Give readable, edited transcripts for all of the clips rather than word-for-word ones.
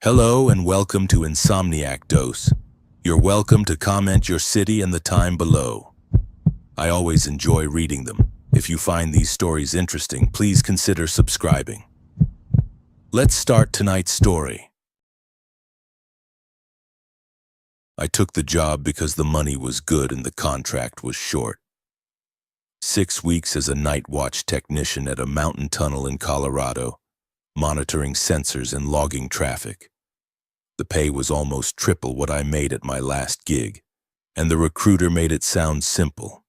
Hello and welcome to Insomniac Dose. You're welcome to comment your city and the time below. I always enjoy reading them. If you find these stories interesting, please consider subscribing. Let's start tonight's story. I took the job because the money was good and the contract was short. 6 weeks as a night watch technician at a mountain tunnel in Colorado, monitoring sensors and logging traffic. The pay was almost triple what I made at my last gig, and the recruiter made it sound simple.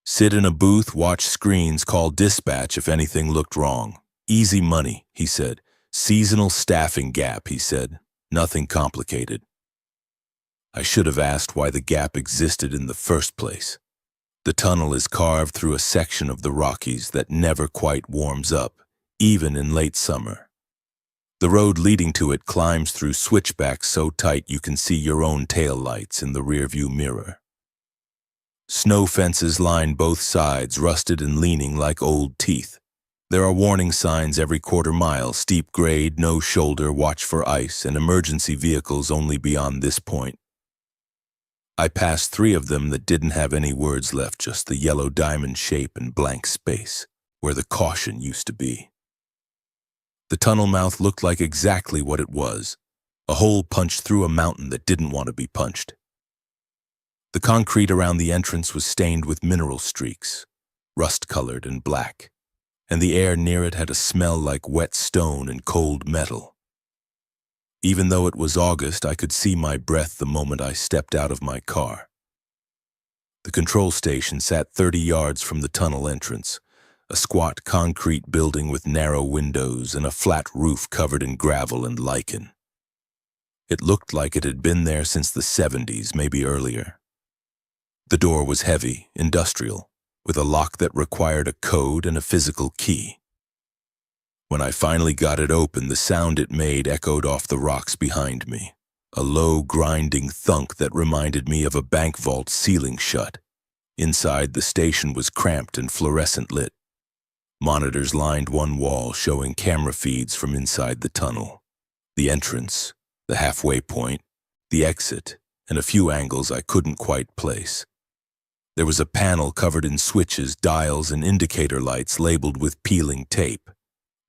Sit in a booth, watch screens, call dispatch if anything looked wrong. Easy money, he said. Seasonal staffing gap, he said. Nothing complicated. I should have asked why the gap existed in the first place. The tunnel is carved through a section of the Rockies that never quite warms up, even in late summer. The road leading to it climbs through switchbacks so tight you can see your own tail lights in the rearview mirror. Snow fences line both sides, rusted and leaning like old teeth. There are warning signs every quarter mile: steep grade, no shoulder, watch for ice, and emergency vehicles only beyond this point. I passed 3 of them that didn't have any words left, just the yellow diamond shape and blank space, where the caution used to be. The tunnel mouth looked like exactly what it was, a hole punched through a mountain that didn't want to be punched. The concrete around the entrance was stained with mineral streaks, rust-colored and black, and the air near it had a smell like wet stone and cold metal. Even though it was August, I could see my breath the moment I stepped out of my car. The control station sat 30 yards from the tunnel entrance, a squat concrete building with narrow windows and a flat roof covered in gravel and lichen. It looked like it had been there since the 70s, maybe earlier. The door was heavy, industrial, with a lock that required a code and a physical key. When I finally got it open, the sound it made echoed off the rocks behind me, a low, grinding thunk that reminded me of a bank vault ceiling shut. Inside, the station was cramped and fluorescent lit. Monitors lined one wall, showing camera feeds from inside the tunnel. The entrance, the halfway point, the exit, and a few angles I couldn't quite place. There was a panel covered in switches, dials, and indicator lights labeled with peeling tape.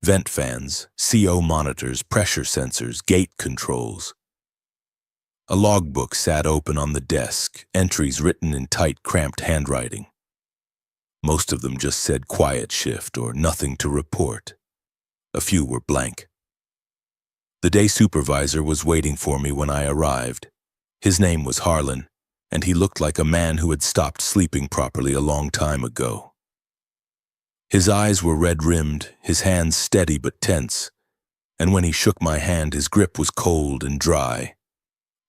Vent fans, CO monitors, pressure sensors, gate controls. A logbook sat open on the desk, entries written in tight, cramped handwriting. Most of them just said quiet shift or nothing to report. A few were blank. The day supervisor was waiting for me when I arrived. His name was Harlan, and he looked like a man who had stopped sleeping properly a long time ago. His eyes were red-rimmed, his hands steady but tense, and when he shook my hand, his grip was cold and dry,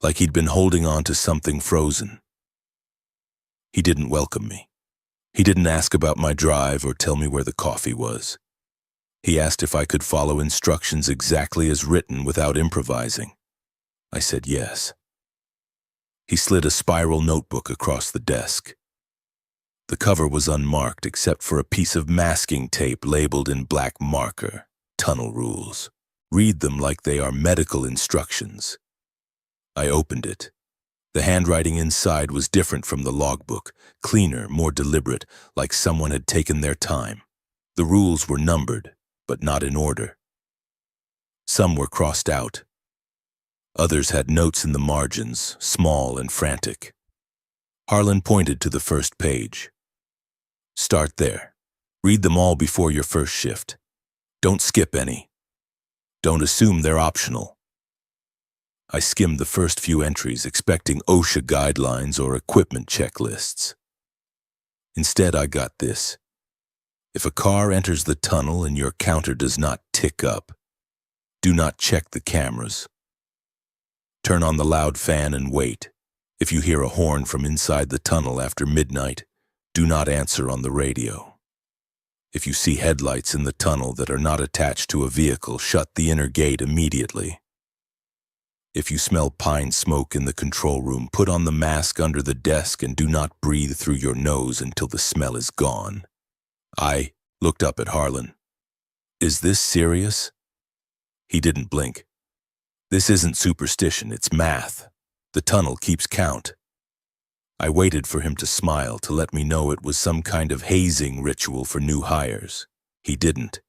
like he'd been holding on to something frozen. He didn't welcome me. He didn't ask about my drive or tell me where the coffee was. He asked if I could follow instructions exactly as written without improvising. I said yes. He slid a spiral notebook across the desk. The cover was unmarked except for a piece of masking tape labeled in black marker, "Tunnel Rules. Read them like they are medical instructions." I opened it. The handwriting inside was different from the logbook, cleaner, more deliberate, like someone had taken their time. The rules were numbered, but not in order. Some were crossed out. Others had notes in the margins, small and frantic. Harlan pointed to the first page. "Start there. Read them all before your first shift. Don't skip any. Don't assume they're optional." I skimmed the first few entries, expecting OSHA guidelines or equipment checklists. Instead, I got this. If a car enters the tunnel and your counter does not tick up, do not check the cameras. Turn on the loud fan and wait. If you hear a horn from inside the tunnel after midnight, do not answer on the radio. If you see headlights in the tunnel that are not attached to a vehicle, shut the inner gate immediately. If you smell pine smoke in the control room, put on the mask under the desk and do not breathe through your nose until the smell is gone. I looked up at Harlan. "Is this serious?" He didn't blink. This isn't superstition, it's math. The tunnel keeps count. I waited for him to smile to let me know it was some kind of hazing ritual for new hires. He didn't.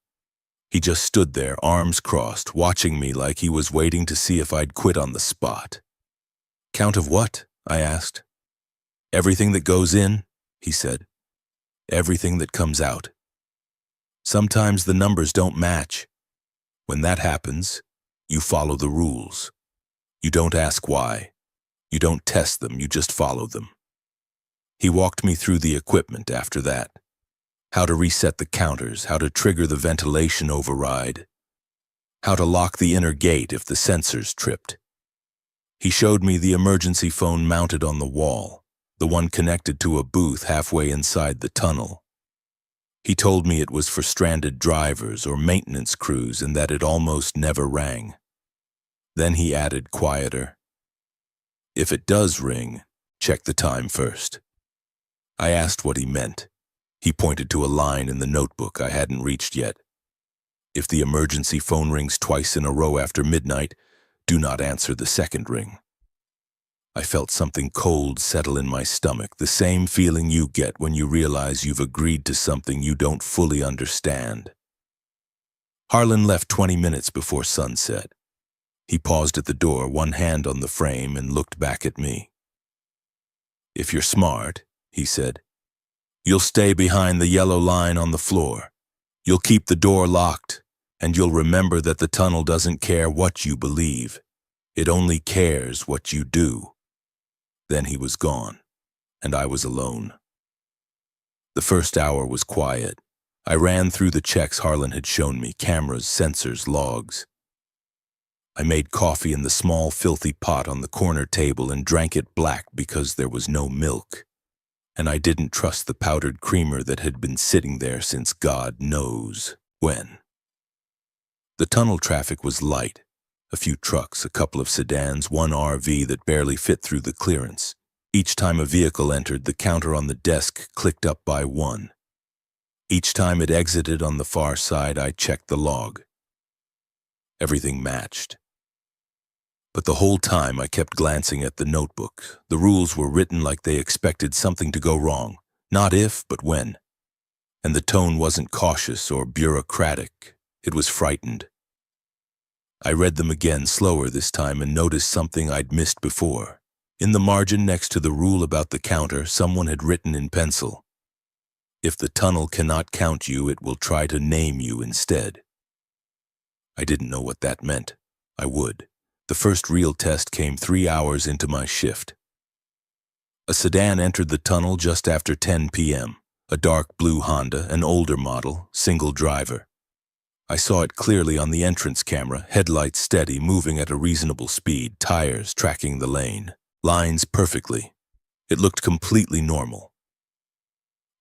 He just stood there, arms crossed, watching me like he was waiting to see if I'd quit on the spot. Count of what? I asked. Everything that goes in, he said. Everything that comes out. Sometimes the numbers don't match. When that happens, you follow the rules. You don't ask why. You don't test them, you just follow them. He walked me through the equipment after that. How to reset the counters, how to trigger the ventilation override, how to lock the inner gate if the sensors tripped. He showed me the emergency phone mounted on the wall, the one connected to a booth halfway inside the tunnel. He told me it was for stranded drivers or maintenance crews and that it almost never rang. Then he added quieter, "If it does ring, check the time first." I asked what he meant. He pointed to a line in the notebook I hadn't reached yet. If the emergency phone rings twice in a row after midnight, do not answer the second ring. I felt something cold settle in my stomach, the same feeling you get when you realize you've agreed to something you don't fully understand. Harlan left 20 minutes before sunset. He paused at the door, one hand on the frame, and looked back at me. "If you're smart," he said, "you'll stay behind the yellow line on the floor. You'll keep the door locked, and you'll remember that the tunnel doesn't care what you believe. It only cares what you do." Then he was gone, and I was alone. The first hour was quiet. I ran through the checks Harlan had shown me, cameras, sensors, logs. I made coffee in the small, filthy pot on the corner table and drank it black because there was no milk. And I didn't trust the powdered creamer that had been sitting there since God knows when. The tunnel traffic was light. A few trucks, a couple of sedans, one RV that barely fit through the clearance. Each time a vehicle entered, the counter on the desk clicked up by one. Each time it exited on the far side, I checked the log. Everything matched. But the whole time I kept glancing at the notebook. The rules were written like they expected something to go wrong. Not if, but when. And the tone wasn't cautious or bureaucratic. It was frightened. I read them again, slower this time, and noticed something I'd missed before. In the margin next to the rule about the counter, someone had written in pencil, "If the tunnel cannot count you, it will try to name you instead." I didn't know what that meant. I would. The first real test came 3 hours into my shift. A sedan entered the tunnel just after 10 p.m. A dark blue Honda, an older model, single driver. I saw it clearly on the entrance camera, headlights steady, moving at a reasonable speed, tires tracking the lane, lines perfectly. It looked completely normal.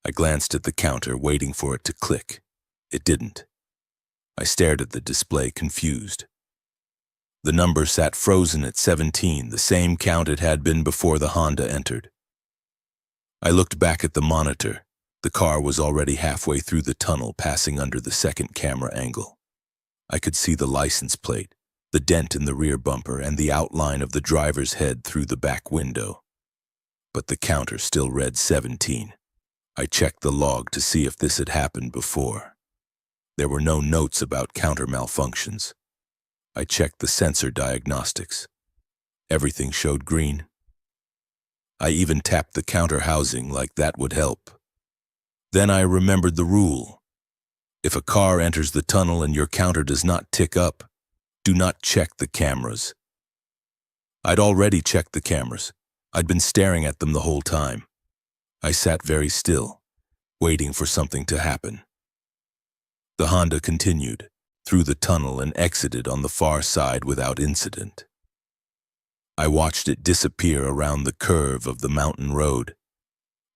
I glanced at the counter, waiting for it to click. It didn't. I stared at the display, confused. The number sat frozen at 17, the same count it had been before the Honda entered. I looked back at the monitor. The car was already halfway through the tunnel, passing under the second camera angle. I could see the license plate, the dent in the rear bumper, and the outline of the driver's head through the back window. But the counter still read 17. I checked the log to see if this had happened before. There were no notes about counter malfunctions. I checked the sensor diagnostics. Everything showed green. I even tapped the counter housing like that would help. Then I remembered the rule. If a car enters the tunnel and your counter does not tick up, do not check the cameras. I'd already checked the cameras. I'd been staring at them the whole time. I sat very still, waiting for something to happen. The Honda continued through the tunnel and exited on the far side without incident. I watched it disappear around the curve of the mountain road.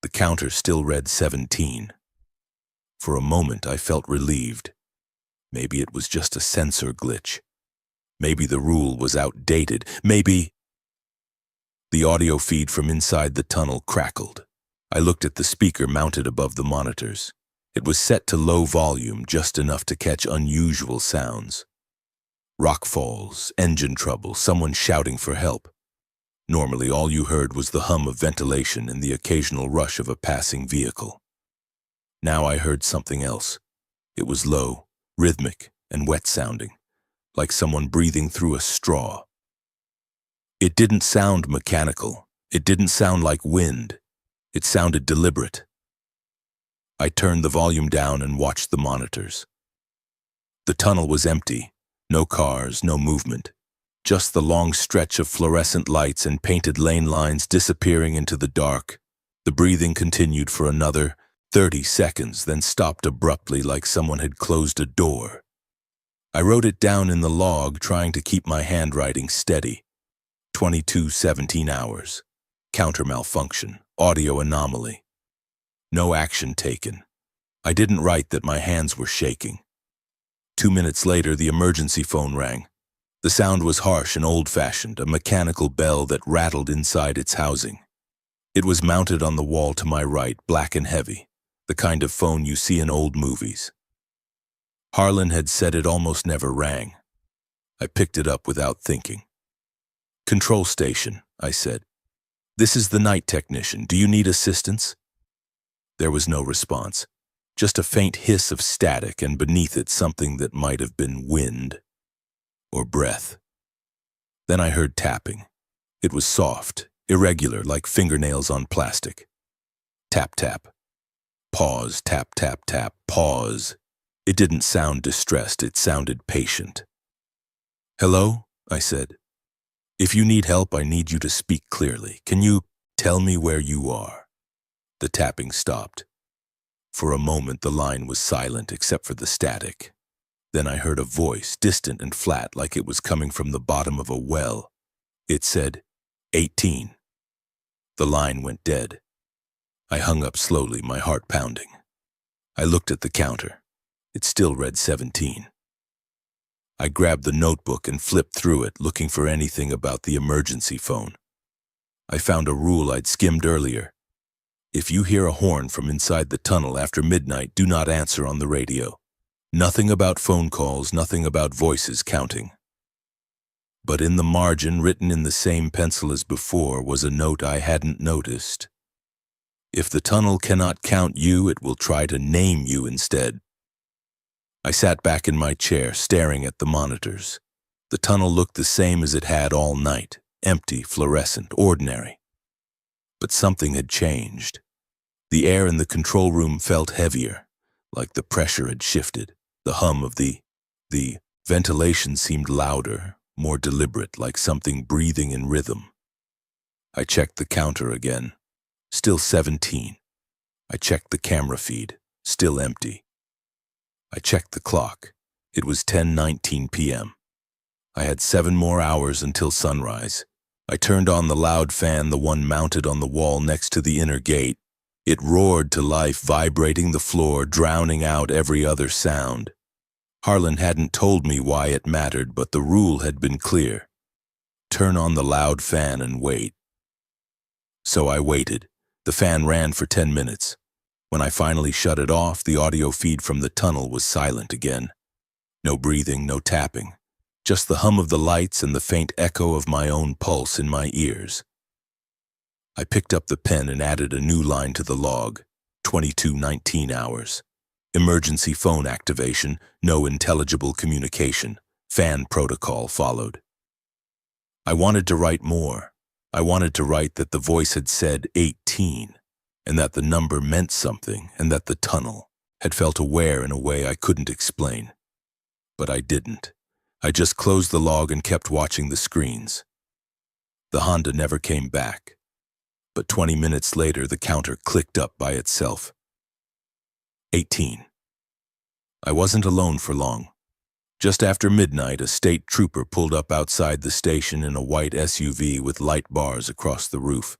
The counter still read 17. For a moment, I felt relieved. Maybe it was just a sensor glitch. Maybe the rule was outdated. Maybe... The audio feed from inside the tunnel crackled. I looked at the speaker mounted above the monitors. It was set to low volume, just enough to catch unusual sounds. Rock falls, engine trouble, someone shouting for help. Normally, all you heard was the hum of ventilation and the occasional rush of a passing vehicle. Now I heard something else. It was low, rhythmic, and wet-sounding, like someone breathing through a straw. It didn't sound mechanical. It didn't sound like wind. It sounded deliberate. I turned the volume down and watched the monitors. The tunnel was empty. No cars, no movement. Just the long stretch of fluorescent lights and painted lane lines disappearing into the dark. The breathing continued for another 30 seconds, then stopped abruptly like someone had closed a door. I wrote it down in the log, trying to keep my handwriting steady. 22:17 hours. Counter malfunction. Audio anomaly. No action taken. I didn't write that my hands were shaking. 2 minutes later, the emergency phone rang. The sound was harsh and old-fashioned, a mechanical bell that rattled inside its housing. It was mounted on the wall to my right, black and heavy, the kind of phone you see in old movies. Harlan had said it almost never rang. I picked it up without thinking. "Control station," I said. "This is the night technician. Do you need assistance?" There was no response. Just a faint hiss of static, and beneath it something that might have been wind or breath. Then I heard tapping. It was soft, irregular, like fingernails on plastic. Tap, tap. Pause, tap, tap, tap, pause. It didn't sound distressed, it sounded patient. "Hello?" I said. "If you need help, I need you to speak clearly. Can you tell me where you are?" The tapping stopped. For a moment, the line was silent except for the static. Then I heard a voice, distant and flat, like it was coming from the bottom of a well. It said, 18. The line went dead. I hung up slowly, my heart pounding. I looked at the counter. It still read 17. I grabbed the notebook and flipped through it, looking for anything about the emergency phone. I found a rule I'd skimmed earlier. If you hear a horn from inside the tunnel after midnight, do not answer on the radio. Nothing about phone calls, nothing about voices counting. But in the margin, written in the same pencil as before, was a note I hadn't noticed. If the tunnel cannot count you, it will try to name you instead. I sat back in my chair, staring at the monitors. The tunnel looked the same as it had all night, empty, fluorescent, ordinary. But something had changed. The air in the control room felt heavier, like the pressure had shifted. The hum of the ventilation seemed louder, more deliberate, like something breathing in rhythm. I checked the counter again. Still 17. I checked the camera feed. Still empty. I checked the clock. It was 10:19 p.m. I had 7 more hours until sunrise. I turned on the loud fan, the one mounted on the wall next to the inner gate. It roared to life, vibrating the floor, drowning out every other sound. Harlan hadn't told me why it mattered, but the rule had been clear. Turn on the loud fan and wait. So I waited. The fan ran for 10 minutes. When I finally shut it off, the audio feed from the tunnel was silent again. No breathing, no tapping. Just the hum of the lights and the faint echo of my own pulse in my ears. I picked up the pen and added a new line to the log. 22:19 hours. Emergency phone activation, no intelligible communication. Fan protocol followed. I wanted to write more. I wanted to write that the voice had said 18, and that the number meant something, and that the tunnel had felt aware in a way I couldn't explain. But I didn't. I just closed the log and kept watching the screens. The Honda never came back. But 20 minutes later, the counter clicked up by itself. 18. I wasn't alone for long. Just after midnight, a state trooper pulled up outside the station in a white SUV with light bars across the roof.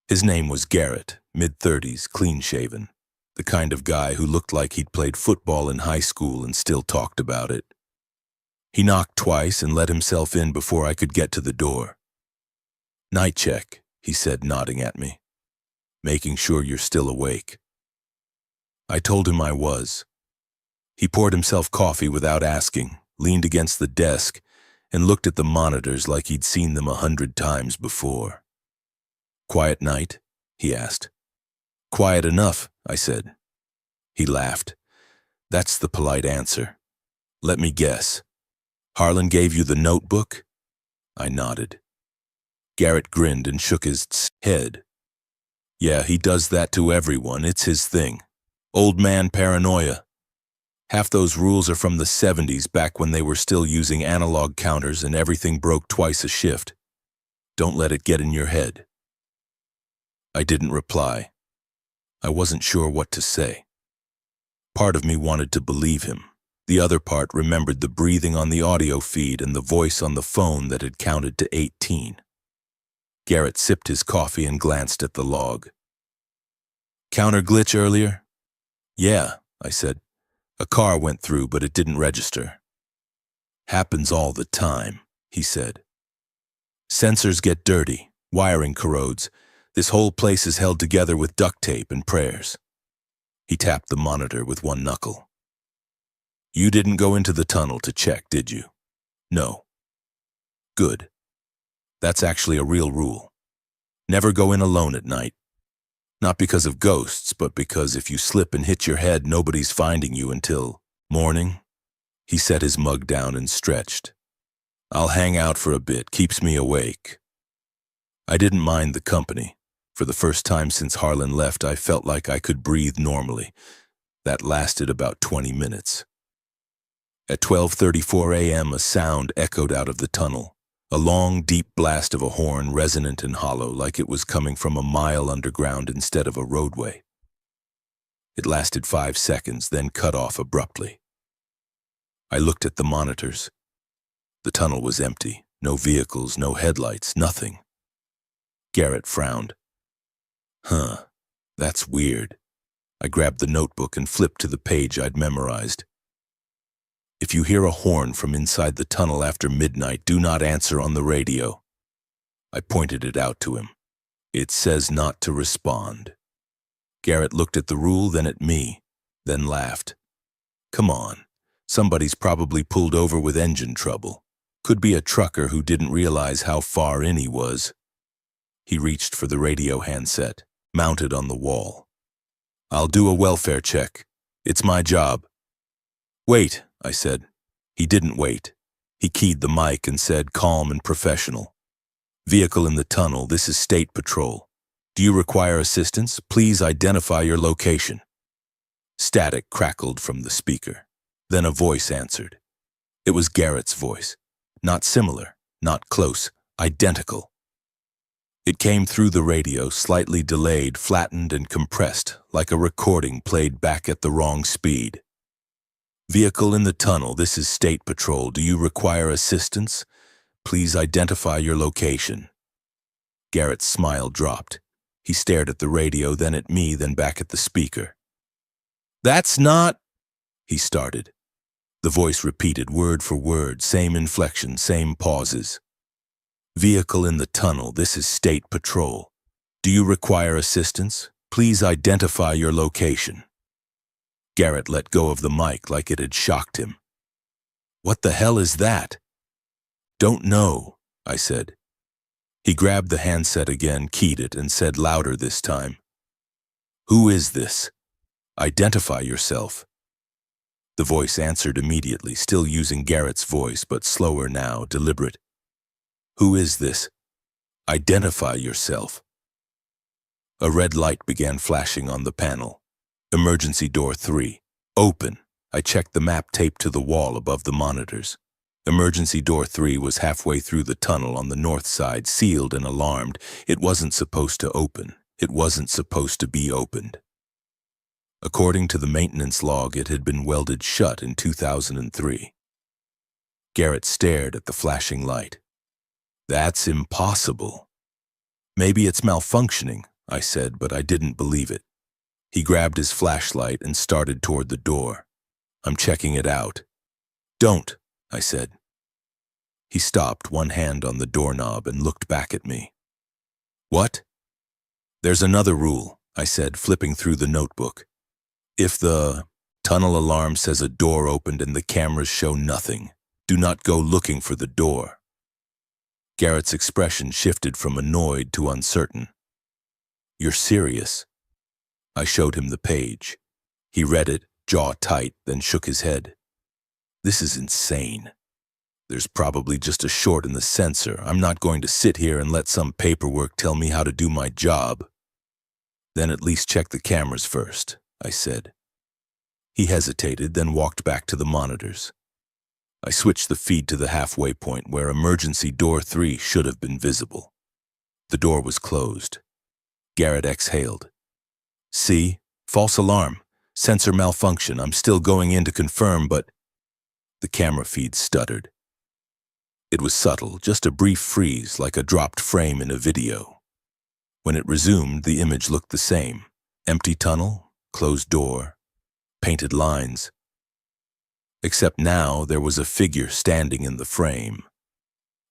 His name was Garrett, mid-30s, clean-shaven, the kind of guy who looked like he'd played football in high school and still talked about it. He knocked twice and let himself in before I could get to the door. "Night check," he said, nodding at me. "Making sure you're still awake." I told him I was. He poured himself coffee without asking, leaned against the desk, and looked at the monitors like he'd seen them 100 times before. "Quiet night?" he asked. "Quiet enough," I said. He laughed. "That's the polite answer. Let me guess. Harlan gave you the notebook?" I nodded. Garrett grinned and shook his head. "Yeah, he does that to everyone. It's his thing. Old man paranoia. Half those rules are from the 70s, back when they were still using analog counters and everything broke twice a shift. Don't let it get in your head." I didn't reply. I wasn't sure what to say. Part of me wanted to believe him. The other part remembered the breathing on the audio feed and the voice on the phone that had counted to 18. Garrett sipped his coffee and glanced at the log. "Counter glitch earlier?" "Yeah," I said. "A car went through, but it didn't register." "Happens all the time," he said. "Sensors get dirty, wiring corrodes. This whole place is held together with duct tape and prayers." He tapped the monitor with one knuckle. "You didn't go into the tunnel to check, did you?" "No." "Good. That's actually a real rule. Never go in alone at night. Not because of ghosts, but because if you slip and hit your head, nobody's finding you until morning." He set his mug down and stretched. "I'll hang out for a bit, keeps me awake." I didn't mind the company. For the first time since Harlan left, I felt like I could breathe normally. That lasted about 20 minutes. At 12:34 a.m., a sound echoed out of the tunnel. A long, deep blast of a horn, resonant and hollow, like it was coming from a mile underground instead of a roadway. It lasted 5 seconds, then cut off abruptly. I looked at the monitors. The tunnel was empty. No vehicles, no headlights, nothing. Garrett frowned. "Huh, that's weird." I grabbed the notebook and flipped to the page I'd memorized. "If you hear a horn from inside the tunnel after midnight, do not answer on the radio." I pointed it out to him. "It says not to respond." Garrett looked at the rule, then at me, then laughed. "Come on, somebody's probably pulled over with engine trouble. Could be a trucker who didn't realize how far in he was." He reached for the radio handset, mounted on the wall. "I'll do a welfare check. It's my job." "Wait," I said. He didn't wait. He keyed the mic and said, calm and professional, "Vehicle in the tunnel, this is State Patrol. Do you require assistance? Please identify your location." Static crackled from the speaker. Then a voice answered. It was Garrett's voice. Not similar, not close, identical. It came through the radio, slightly delayed, flattened and compressed, like a recording played back at the wrong speed. "Vehicle in the tunnel, this is State Patrol. Do you require assistance? Please identify your location." Garrett's smile dropped. He stared at the radio, then at me, then back at the speaker. "That's not—" he started. The voice repeated word for word, same inflection, same pauses. "Vehicle in the tunnel, this is State Patrol. Do you require assistance? Please identify your location." Garrett let go of the mic like it had shocked him. "What the hell is that?" "Don't know," I said. He grabbed the handset again, keyed it, and said louder this time, "Who is this? Identify yourself." The voice answered immediately, still using Garrett's voice, but slower now, deliberate. "Who is this? Identify yourself." A red light began flashing on the panel. Emergency door 3. Open. I checked the map taped to the wall above the monitors. Emergency door 3 was halfway through the tunnel on the north side, sealed and alarmed. It wasn't supposed to open. It wasn't supposed to be opened. According to the maintenance log, it had been welded shut in 2003. Garrett stared at the flashing light. "That's impossible." "Maybe it's malfunctioning," I said, but I didn't believe it. He grabbed his flashlight and started toward the door. "I'm checking it out." "Don't," I said. He stopped, one hand on the doorknob, and looked back at me. "What?" "There's another rule," I said, flipping through the notebook. "If the tunnel alarm says a door opened and the cameras show nothing, Do not go looking for the door. Garrett's expression shifted from annoyed to uncertain. You're serious? I showed him the page. He read it, jaw tight, then shook his head. This is insane. There's probably just a short in the sensor. I'm not going to sit here and let some paperwork tell me how to do my job. Then at least check the cameras first, I said. He hesitated, then walked back to the monitors. I switched the feed to the halfway point where emergency door 3 should have been visible. The door was closed. Garrett exhaled. See? False alarm. Sensor malfunction. I'm still going in to confirm, but... The camera feed stuttered. It was subtle, just a brief freeze like a dropped frame in a video. When it resumed, the image looked the same. Empty tunnel, closed door, painted lines. Except now there was a figure standing in the frame.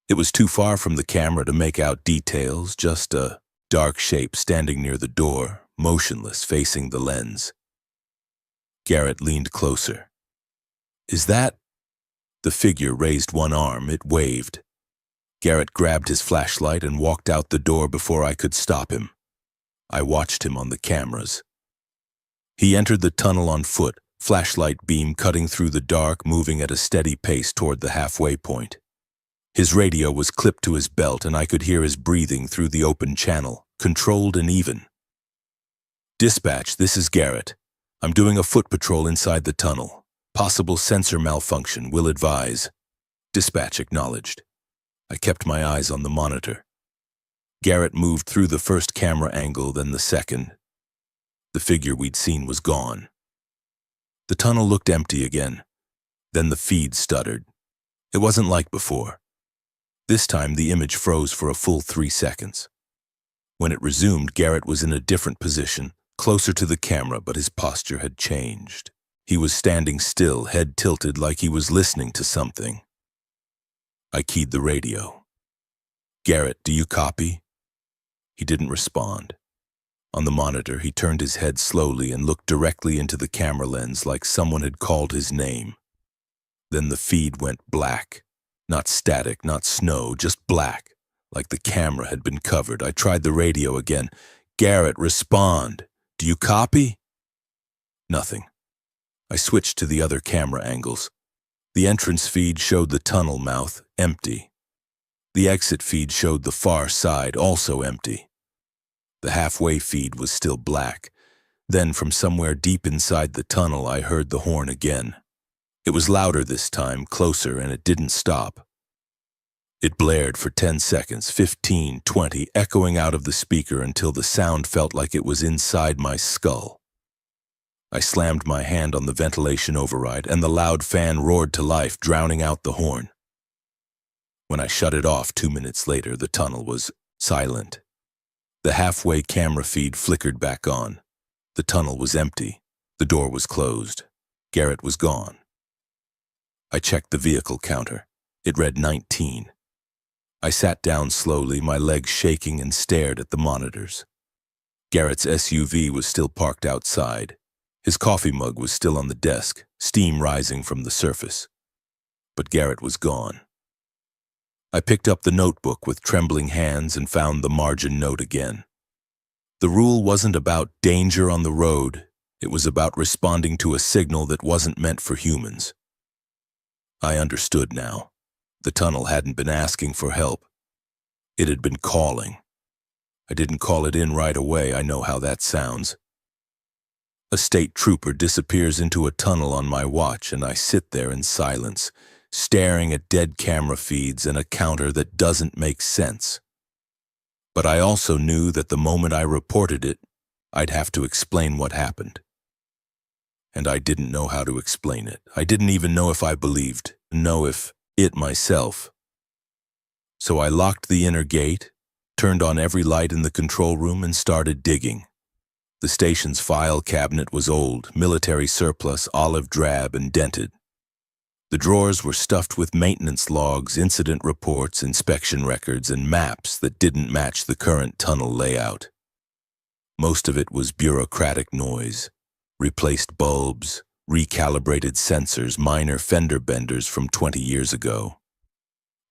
It was too far from the camera to make out details, just a dark shape standing near the door, motionless, facing the lens. Garrett leaned closer. Is that... The figure raised one arm, it waved. Garrett grabbed his flashlight and walked out the door before I could stop him. I watched him on the cameras. He entered the tunnel on foot, flashlight beam cutting through the dark, moving at a steady pace toward the halfway point. His radio was clipped to his belt and I could hear his breathing through the open channel, controlled and even. Dispatch, this is Garrett. I'm doing a foot patrol inside the tunnel. Possible sensor malfunction, will advise. Dispatch acknowledged. I kept my eyes on the monitor. Garrett moved through the first camera angle, then the second. The figure we'd seen was gone. The tunnel looked empty again. Then the feed stuttered. It wasn't like before. This time the image froze for a full 3 seconds. When it resumed, Garrett was in a different position, closer to the camera, but his posture had changed. He was standing still, head tilted like he was listening to something. I keyed the radio. Garrett, do you copy? He didn't respond. On the monitor, he turned his head slowly and looked directly into the camera lens like someone had called his name. Then the feed went black. Not static, not snow, just black, like the camera had been covered. I tried the radio again. Garrett, respond. Do you copy? Nothing. I switched to the other camera angles. The entrance feed showed the tunnel mouth, empty. The exit feed showed the far side, also empty. The halfway feed was still black. Then, from somewhere deep inside the tunnel, I heard the horn again. It was louder this time, closer, and it didn't stop. It blared for 10 seconds, 15, 20, echoing out of the speaker until the sound felt like it was inside my skull. I slammed my hand on the ventilation override, and the loud fan roared to life, drowning out the horn. When I shut it off 2 minutes later, the tunnel was silent. The halfway camera feed flickered back on. The tunnel was empty. The door was closed. Garrett was gone. I checked the vehicle counter. It read 19. I sat down slowly, my legs shaking, and stared at the monitors. Garrett's SUV was still parked outside. His coffee mug was still on the desk, steam rising from the surface. But Garrett was gone. I picked up the notebook with trembling hands and found the margin note again. The rule wasn't about danger on the road. It was about responding to a signal that wasn't meant for humans. I understood now. The tunnel hadn't been asking for help. It had been calling. I didn't call it in right away. I know how that sounds. A state trooper disappears into a tunnel on my watch, and I sit there in silence, staring at dead camera feeds and a counter that doesn't make sense. But I also knew that the moment I reported it, I'd have to explain what happened. And I didn't know how to explain it. I didn't even know if I believed, it myself. So I locked the inner gate, turned on every light in the control room, and started digging. The station's file cabinet was old, military surplus, olive drab, and dented. The drawers were stuffed with maintenance logs, incident reports, inspection records, and maps that didn't match the current tunnel layout. Most of it was bureaucratic noise, replaced bulbs, recalibrated sensors, minor fender benders from 20 years ago.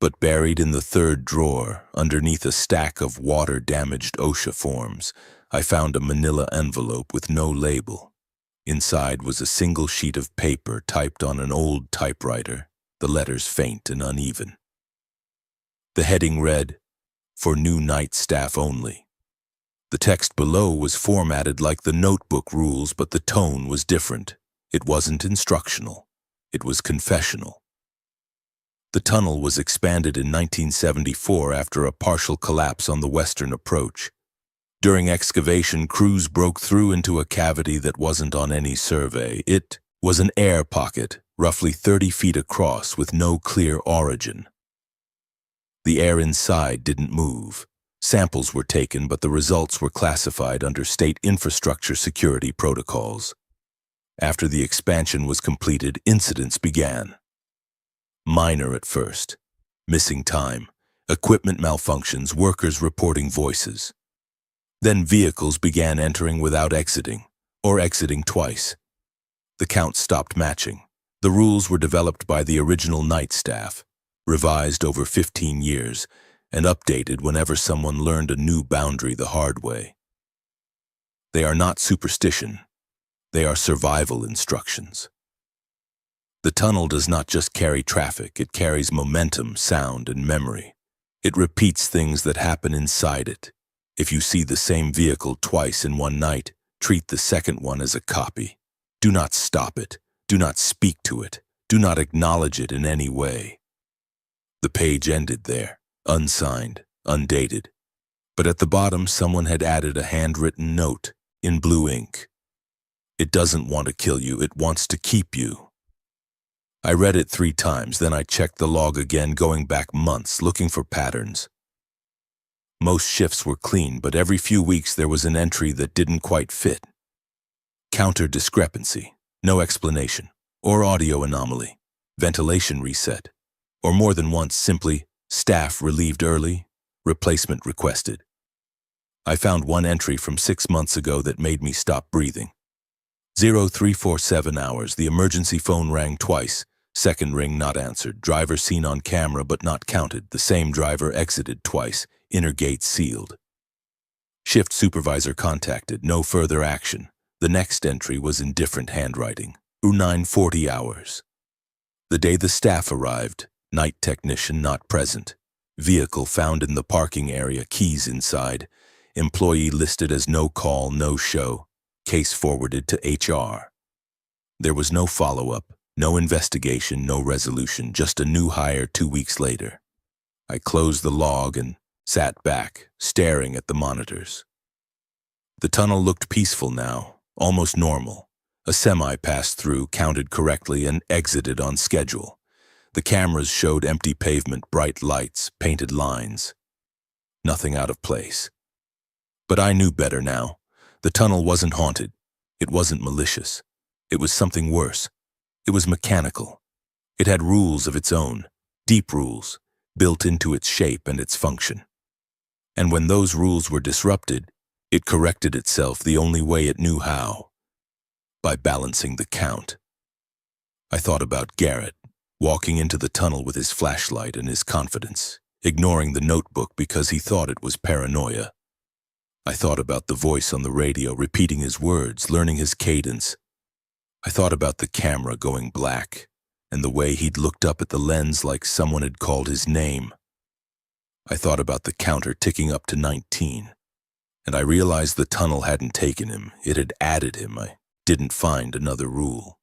But buried in the third drawer, underneath a stack of water-damaged OSHA forms, I found a manila envelope with no label. Inside was a single sheet of paper typed on an old typewriter, the letters faint and uneven. The heading read, "For new night staff only." The text below was formatted like the notebook rules, but the tone was different. It wasn't instructional. It was confessional. The tunnel was expanded in 1974 after a partial collapse on the western approach. During excavation, crews broke through into a cavity that wasn't on any survey. It was an air pocket, roughly 30 feet across, with no clear origin. The air inside didn't move. Samples were taken, but the results were classified under state infrastructure security protocols. After the expansion was completed, incidents began. Minor at first. Missing time, equipment malfunctions, workers reporting voices. Then vehicles began entering without exiting, or exiting twice. The count stopped matching. The rules were developed by the original night staff, revised over 15 years, and updated whenever someone learned a new boundary the hard way. They are not superstition. They are survival instructions. The tunnel does not just carry traffic, it carries momentum, sound, and memory. It repeats things that happen inside it. If you see the same vehicle twice in one night, treat the second one as a copy. Do not stop it. Do not speak to it. Do not acknowledge it in any way. The page ended there, unsigned, undated. But at the bottom, someone had added a handwritten note in blue ink. It doesn't want to kill you, it wants to keep you. I read it 3 times, then I checked the log again, going back months, looking for patterns. Most shifts were clean, but every few weeks there was an entry that didn't quite fit. Counter discrepancy, no explanation, or audio anomaly, ventilation reset, or more than once simply, staff relieved early, replacement requested. I found one entry from 6 months ago that made me stop breathing. 0347 hours, the emergency phone rang twice. Second ring not answered. Driver seen on camera but not counted. The same driver exited twice. Inner gate sealed. Shift supervisor contacted. No further action. The next entry was in different handwriting. 0940 hours. The day the staff arrived, night technician not present. Vehicle found in the parking area, keys inside. Employee listed as no call, no show. Case forwarded to HR. There was no follow-up. No investigation, no resolution, just a new hire 2 weeks later. I closed the log and sat back, staring at the monitors. The tunnel looked peaceful now, almost normal. A semi passed through, counted correctly, and exited on schedule. The cameras showed empty pavement, bright lights, painted lines. Nothing out of place. But I knew better now. The tunnel wasn't haunted. It wasn't malicious. It was something worse. It was mechanical. It had rules of its own, deep rules, built into its shape and its function. And when those rules were disrupted, it corrected itself the only way it knew how, by balancing the count. I thought about Garrett, walking into the tunnel with his flashlight and his confidence, ignoring the notebook because he thought it was paranoia. I thought about the voice on the radio, repeating his words, learning his cadence. I thought about the camera going black, and the way he'd looked up at the lens like someone had called his name. I thought about the counter ticking up to 19, and I realized the tunnel hadn't taken him, it had added him. I didn't find another rule.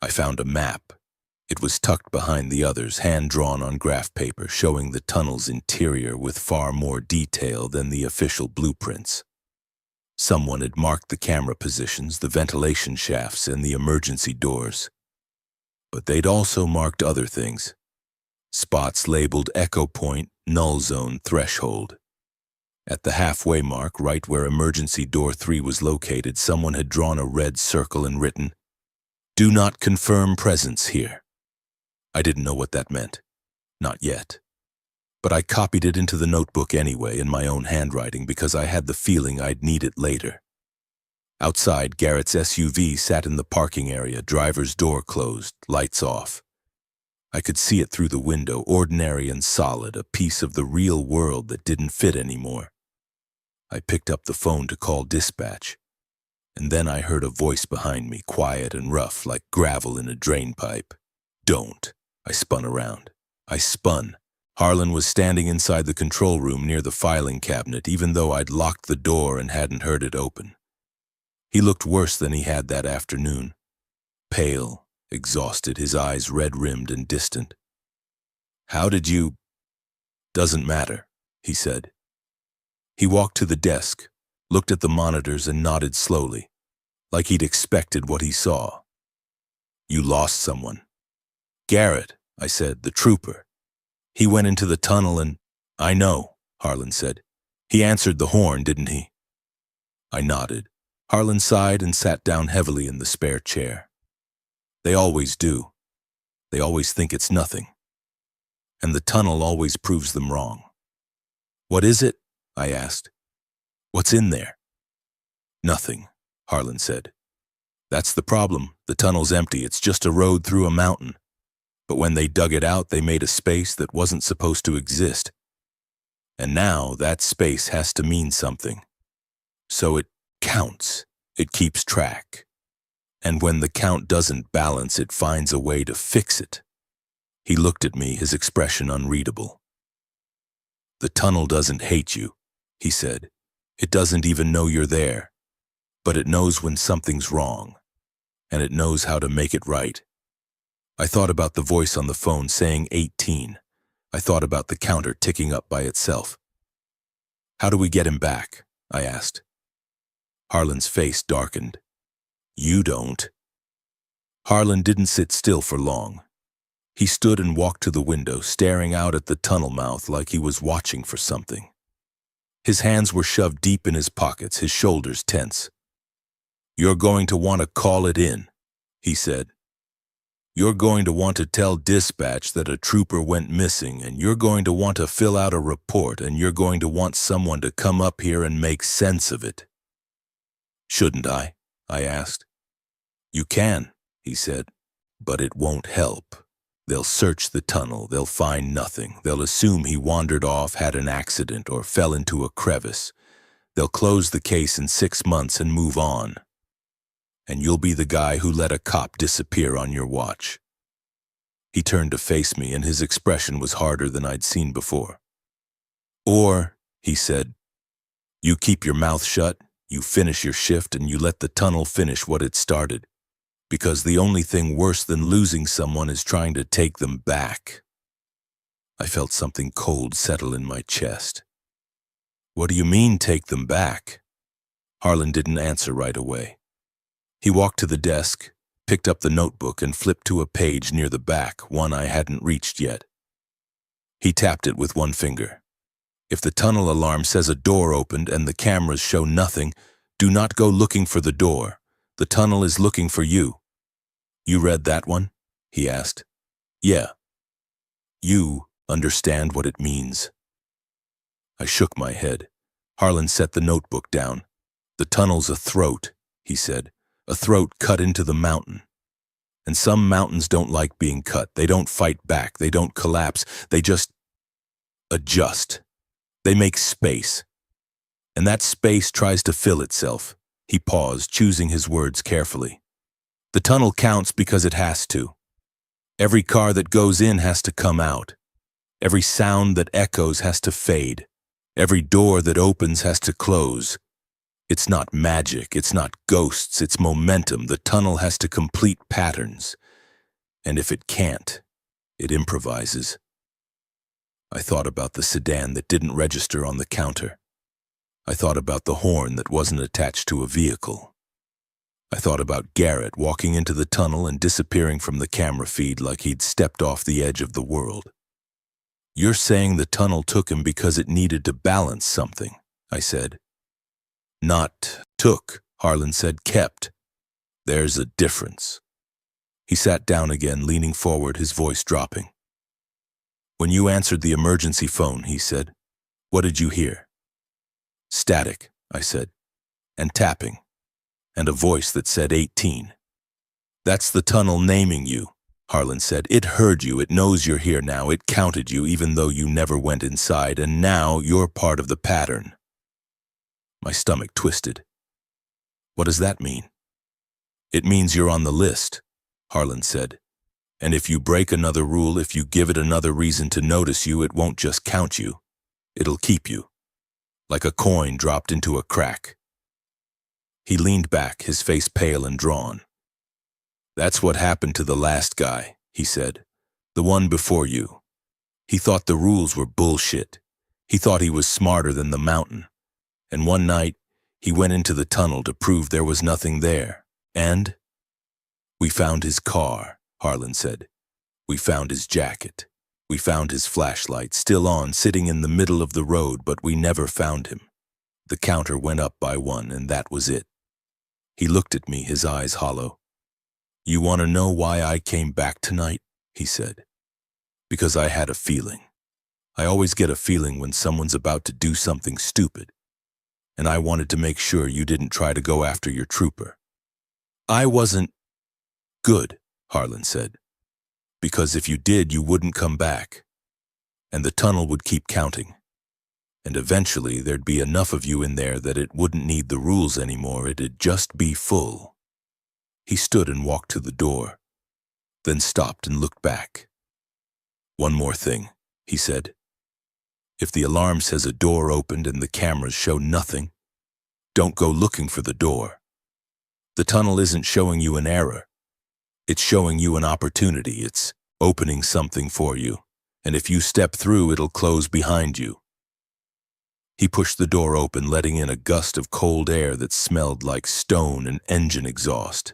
I found a map. It was tucked behind the others, hand-drawn on graph paper, showing the tunnel's interior with far more detail than the official blueprints. Someone had marked the camera positions, the ventilation shafts, and the emergency doors. But they'd also marked other things. Spots labeled Echo Point, Null Zone, Threshold. At the halfway mark, right where emergency door 3 was located, someone had drawn a red circle and written, "Do not confirm presence here." I didn't know what that meant. Not yet. But I copied it into the notebook anyway in my own handwriting because I had the feeling I'd need it later. Outside, Garrett's SUV sat in the parking area, driver's door closed, lights off. I could see it through the window, ordinary and solid, a piece of the real world that didn't fit anymore. I picked up the phone to call dispatch, and then I heard a voice behind me, quiet and rough, like gravel in a drain pipe. Don't. I spun around. I spun. Harlan was standing inside the control room near the filing cabinet, even though I'd locked the door and hadn't heard it open. He looked worse than he had that afternoon. Pale, exhausted, his eyes red-rimmed and distant. "How did you—" "Doesn't matter," he said. He walked to the desk, looked at the monitors and nodded slowly, like he'd expected what he saw. "You lost someone." "Garrett," I said, "the trooper. He went into the tunnel and—" "I know," Harlan said. "He answered the horn, didn't he?" I nodded. Harlan sighed and sat down heavily in the spare chair. "They always do. They always think it's nothing. And the tunnel always proves them wrong." "What is it?" I asked. "What's in there?" "Nothing," Harlan said. "That's the problem. The tunnel's empty. It's just a road through a mountain. But when they dug it out, they made a space that wasn't supposed to exist. And now that space has to mean something. So it counts. It keeps track. And when the count doesn't balance, it finds a way to fix it." He looked at me, his expression unreadable. "The tunnel doesn't hate you," he said. "It doesn't even know you're there. But it knows when something's wrong. And it knows how to make it right." I thought about the voice on the phone saying 18. I thought about the counter ticking up by itself. "How do we get him back?" I asked. Harlan's face darkened. "You don't." Harlan didn't sit still for long. He stood and walked to the window, staring out at the tunnel mouth like he was watching for something. His hands were shoved deep in his pockets, his shoulders tense. "You're going to want to call it in," he said. "You're going to want to tell dispatch that a trooper went missing, and you're going to want to fill out a report, and you're going to want someone to come up here and make sense of it." "Shouldn't I?" I asked. "You can," he said, "but it won't help. They'll search the tunnel, they'll find nothing. They'll assume he wandered off, had an accident, or fell into a crevice. They'll close the case in 6 months and move on. And you'll be the guy who let a cop disappear on your watch." He turned to face me, and his expression was harder than I'd seen before. "Or," he said, "you keep your mouth shut, you finish your shift, and you let the tunnel finish what it started. Because the only thing worse than losing someone is trying to take them back." I felt something cold settle in my chest. "What do you mean, take them back?" Harlan didn't answer right away. He walked to the desk, picked up the notebook, and flipped to a page near the back, one I hadn't reached yet. He tapped it with one finger. "If the tunnel alarm says a door opened and the cameras show nothing, do not go looking for the door. The tunnel is looking for you." "You read that one?" he asked. "Yeah." "You understand what it means?" I shook my head. Harlan set the notebook down. "The tunnel's a throat," he said. "A throat cut into the mountain. And some mountains don't like being cut. They don't fight back. They don't collapse. They just adjust. They make space. And that space tries to fill itself." He paused, choosing his words carefully. "The tunnel counts because it has to. Every car that goes in has to come out. Every sound that echoes has to fade. Every door that opens has to close. It's not magic, it's not ghosts, it's momentum. The tunnel has to complete patterns. And if it can't, it improvises." I thought about the sedan that didn't register on the counter. I thought about the horn that wasn't attached to a vehicle. I thought about Garrett walking into the tunnel and disappearing from the camera feed like he'd stepped off the edge of the world. "You're saying the tunnel took him because it needed to balance something," I said. "Not took," Harlan said, "kept. There's a difference." He sat down again, leaning forward, his voice dropping. "When you answered the emergency phone," he said, "what did you hear?" "Static," I said, "and tapping. and a voice that said 18. "That's the tunnel naming you," Harlan said. "It heard you, it knows you're here now, it counted you even though you never went inside, and now you're part of the pattern." My stomach twisted. "What does that mean?" "It means you're on the list," Harlan said. "And if you break another rule, if you give it another reason to notice you, it won't just count you. It'll keep you. Like a coin dropped into a crack." He leaned back, his face pale and drawn. "That's what happened to the last guy," he said. "The one before you. He thought the rules were bullshit. He thought he was smarter than the mountain. And one night, he went into the tunnel to prove there was nothing there. And we found his car," Harlan said. "We found his jacket. We found his flashlight, still on, sitting in the middle of the road, but we never found him. The counter went up by 1, and that was it." He looked at me, his eyes hollow. "You want to know why I came back tonight?" he said. "Because I had a feeling. I always get a feeling when someone's about to do something stupid. And I wanted to make sure you didn't try to go after your trooper." "I wasn't—" "Good," Harlan said. "Because if you did, you wouldn't come back. And the tunnel would keep counting. And eventually there'd be enough of you in there that it wouldn't need the rules anymore, it'd just be full." He stood and walked to the door, then stopped and looked back. "One more thing," he said. "If the alarm says a door opened and the cameras show nothing, don't go looking for the door. The tunnel isn't showing you an error. It's showing you an opportunity. It's opening something for you. And if you step through, it'll close behind you." He pushed the door open, letting in a gust of cold air that smelled like stone and engine exhaust.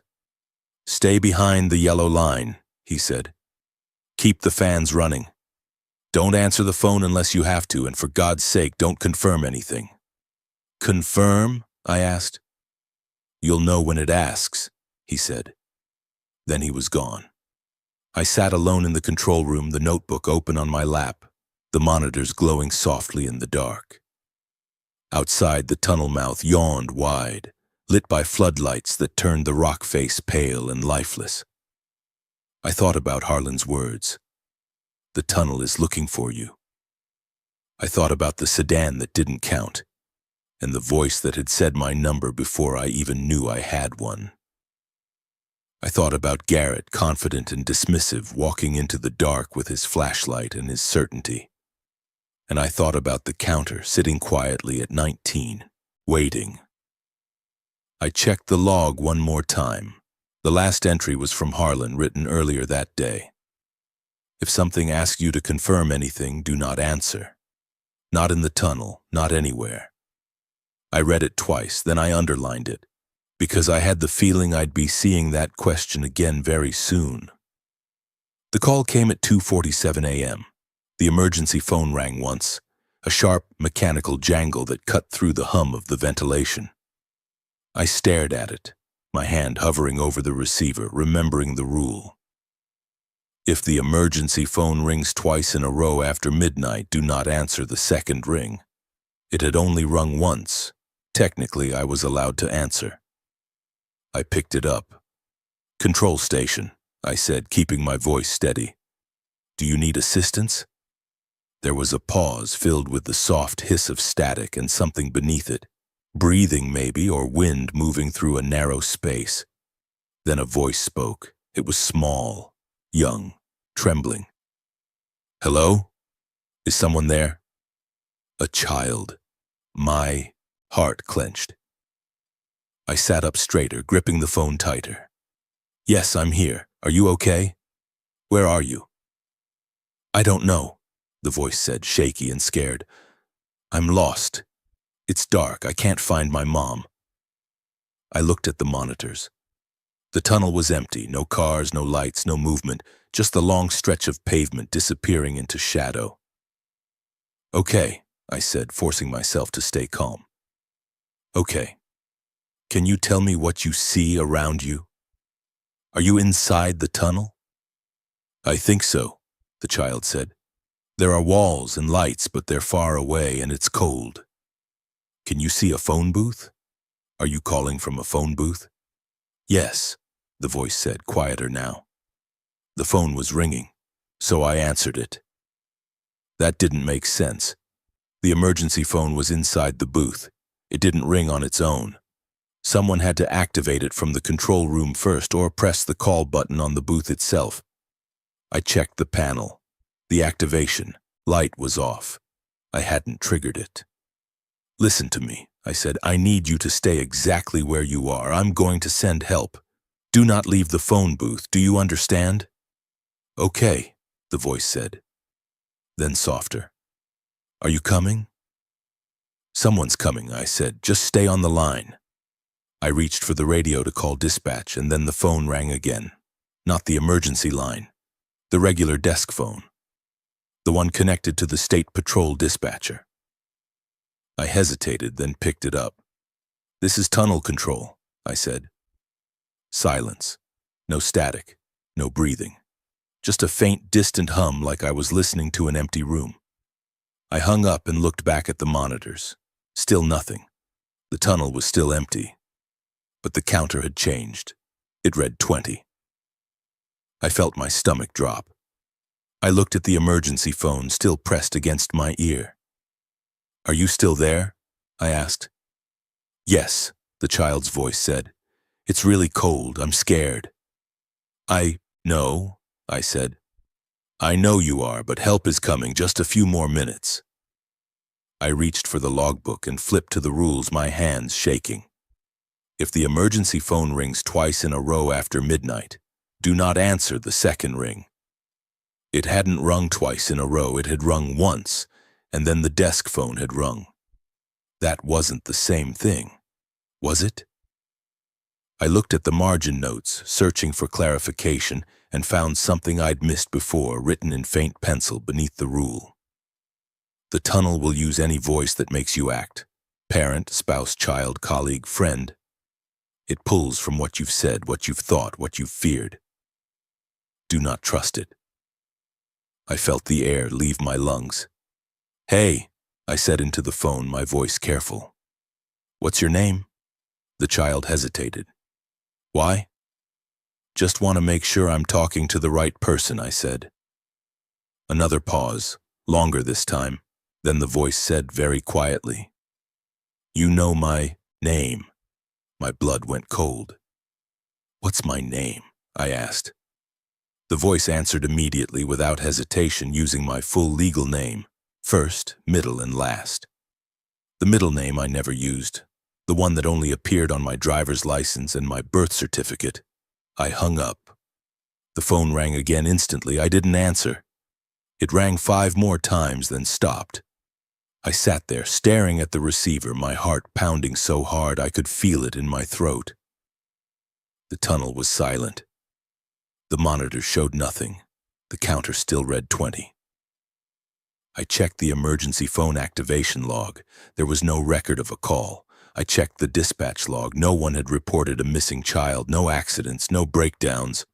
"Stay behind the yellow line," he said. "Keep the fans running. Don't answer the phone unless you have to, and for God's sake, don't confirm anything." "Confirm?" I asked. "You'll know when it asks," he said. Then he was gone. I sat alone in the control room, the notebook open on my lap, the monitors glowing softly in the dark. Outside, the tunnel mouth yawned wide, lit by floodlights that turned the rock face pale and lifeless. I thought about Harlan's words. "The tunnel is looking for you." I thought about the sedan that didn't count, and the voice that had said my number before I even knew I had one. I thought about Garrett, confident and dismissive, walking into the dark with his flashlight and his certainty. And I thought about the counter, sitting quietly at 19, waiting. I checked the log one more time. The last entry was from Harlan, written earlier that day. "If something asks you to confirm anything, do not answer. Not in the tunnel, not anywhere." I read it twice, then I underlined it, because I had the feeling I'd be seeing that question again very soon. The call came at 2:47 a.m. The emergency phone rang once, a sharp, mechanical jangle that cut through the hum of the ventilation. I stared at it, my hand hovering over the receiver, remembering the rule. If the emergency phone rings twice in a row after midnight, do not answer the second ring. It had only rung once. Technically, I was allowed to answer. I picked it up. "Control station," I said, keeping my voice steady. "Do you need assistance?" There was a pause filled with the soft hiss of static and something beneath it, breathing maybe, or wind moving through a narrow space. Then a voice spoke. It was small, young, trembling. "Hello? Is someone there?" A child. My heart clenched. I sat up straighter, gripping the phone tighter. "Yes, I'm here. Are you okay? Where are you?" "I don't know," the voice said, shaky and scared. "I'm lost. It's dark. I can't find my mom." I looked at the monitors. The tunnel was empty, no cars, no lights, no movement, just the long stretch of pavement disappearing into shadow. "Okay," I said, forcing myself to stay calm. "Okay. Can you tell me what you see around you? Are you inside the tunnel?" "I think so," the child said. "There are walls and lights, but they're far away and it's cold." "Can you see a phone booth?" Are you calling from a phone booth? Yes, the voice said, quieter now. The phone was ringing, so I answered it. That didn't make sense. The emergency phone was inside the booth. It didn't ring on its own. Someone had to activate it from the control room first or press the call button on the booth itself. I checked the panel. The activation light was off. I hadn't triggered it. Listen to me, I said. I need you to stay exactly where you are. I'm going to send help. Do not leave the phone booth. Do you understand? Okay, the voice said. Then softer. Are you coming? Someone's coming, I said. Just stay on the line. I reached for the radio to call dispatch, and then the phone rang again. Not the emergency line. The regular desk phone. The one connected to the state patrol dispatcher. I hesitated, then picked it up. This is tunnel control, I said. Silence. No static. No breathing. Just a faint, distant hum like I was listening to an empty room. I hung up and looked back at the monitors. Still nothing. The tunnel was still empty. But the counter had changed. It read 20. I felt my stomach drop. I looked at the emergency phone still pressed against my ear. Are you still there? I asked. Yes, the child's voice said. It's really cold. I'm scared. I know, I said. I know you are, but help is coming. Just a few more minutes. I reached for the logbook and flipped to the rules, my hands shaking. If the emergency phone rings twice in a row after midnight, do not answer the second ring. It hadn't rung twice in a row. It had rung once, and then the desk phone had rung. That wasn't the same thing, was it? I looked at the margin notes, searching for clarification, and found something I'd missed before, written in faint pencil beneath the rule. The tunnel will use any voice that makes you act. Parent, spouse, child, colleague, friend. It pulls from what you've said, what you've thought, what you've feared. Do not trust it. I felt the air leave my lungs. Hey, I said into the phone, my voice careful. What's your name? The child hesitated. Why? Just want to make sure I'm talking to the right person, I said. Another pause, longer this time. Then the voice said very quietly, You know my name. My blood went cold. What's my name? I asked. The voice answered immediately without hesitation, using my full legal name, first, middle, and last. The middle name I never used, the one that only appeared on my driver's license and my birth certificate. I hung up. The phone rang again instantly. I didn't answer. It rang 5 more times, then stopped. I sat there, staring at the receiver, my heart pounding so hard I could feel it in my throat. The tunnel was silent. The monitor showed nothing. The counter still read 20. I checked the emergency phone activation log. There was no record of a call. I checked the dispatch log. No one had reported a missing child, no accidents, no breakdowns.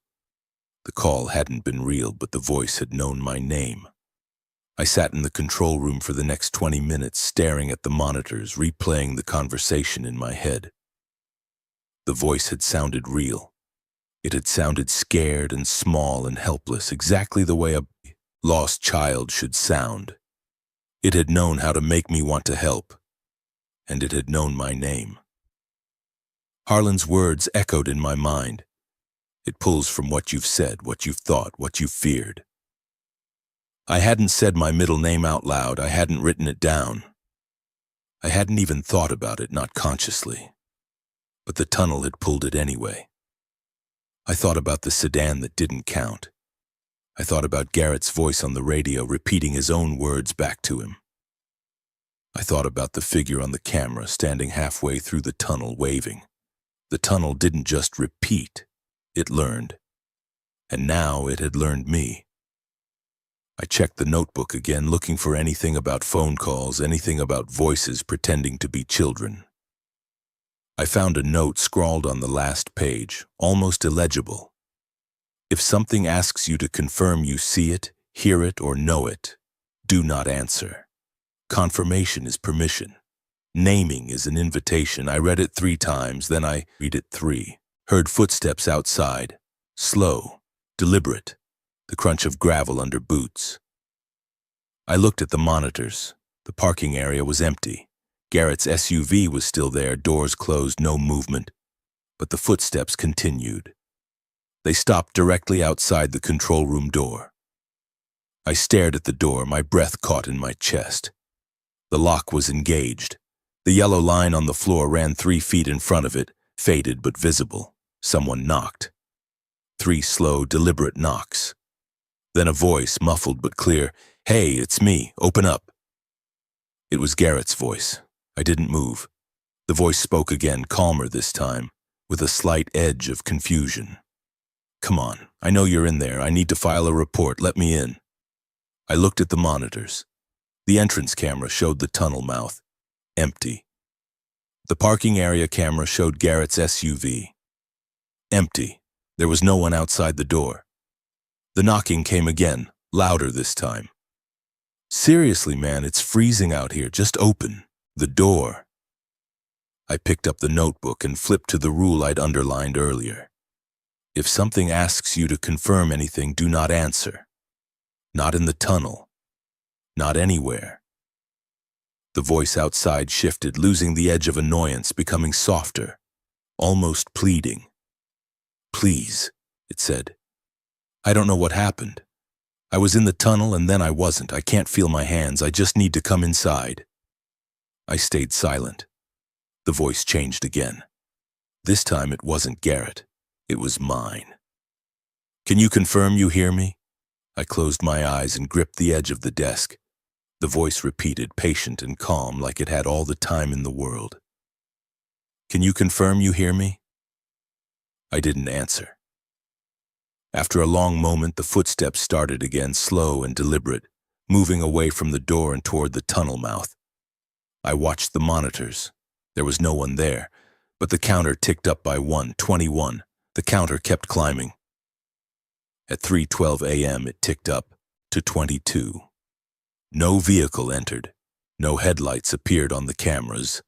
The call hadn't been real, but the voice had known my name. I sat in the control room for the next 20 minutes, staring at the monitors, replaying the conversation in my head. The voice had sounded real. It had sounded scared and small and helpless, exactly the way a lost child should sound. It had known how to make me want to help, and it had known my name. Harlan's words echoed in my mind. It pulls from what you've said, what you've thought, what you've feared. I hadn't said my middle name out loud. I hadn't written it down. I hadn't even thought about it, not consciously. But the tunnel had pulled it anyway. I thought about the sedan that didn't count. I thought about Garrett's voice on the radio repeating his own words back to him. I thought about the figure on the camera standing halfway through the tunnel waving. The tunnel didn't just repeat, it learned. And now it had learned me. I checked the notebook again, looking for anything about phone calls, anything about voices pretending to be children. I found a note scrawled on the last page, almost illegible. If something asks you to confirm you see it, hear it, or know it, do not answer. Confirmation is permission. Naming is an invitation. I read it 3 times, then I read it 3. Heard footsteps outside. Slow, deliberate, the crunch of gravel under boots. I looked at the monitors. The parking area was empty. Garrett's SUV was still there, doors closed, no movement. But the footsteps continued. They stopped directly outside the control room door. I stared at the door, my breath caught in my chest. The lock was engaged. The yellow line on the floor ran 3 feet in front of it, faded but visible. Someone knocked. 3 slow, deliberate knocks. Then a voice, muffled but clear, "Hey, it's me, open up." It was Garrett's voice. I didn't move. The voice spoke again, calmer this time, with a slight edge of confusion. "Come on, I know you're in there. I need to file a report. Let me in." I looked at the monitors. The entrance camera showed the tunnel mouth. Empty. The parking area camera showed Garrett's SUV. Empty. There was no one outside the door. The knocking came again, louder this time. "Seriously, man, it's freezing out here. Just open the door." I picked up the notebook and flipped to the rule I'd underlined earlier. If something asks you to confirm anything, do not answer. Not in the tunnel. Not anywhere. The voice outside shifted, losing the edge of annoyance, becoming softer, almost pleading. "Please," it said. "I don't know what happened. I was in the tunnel and then I wasn't. I can't feel my hands. I just need to come inside." I stayed silent. The voice changed again. This time it wasn't Garrett. It was mine. "Can you confirm you hear me?" I closed my eyes and gripped the edge of the desk. The voice repeated, patient and calm, like it had all the time in the world. "Can you confirm you hear me?" I didn't answer. After a long moment, the footsteps started again, slow and deliberate, moving away from the door and toward the tunnel mouth. I watched the monitors. There was no one there, but the counter ticked up by 1, 21. The counter kept climbing. At 3:12 a.m. it ticked up to 22. No vehicle entered. No headlights appeared on the cameras.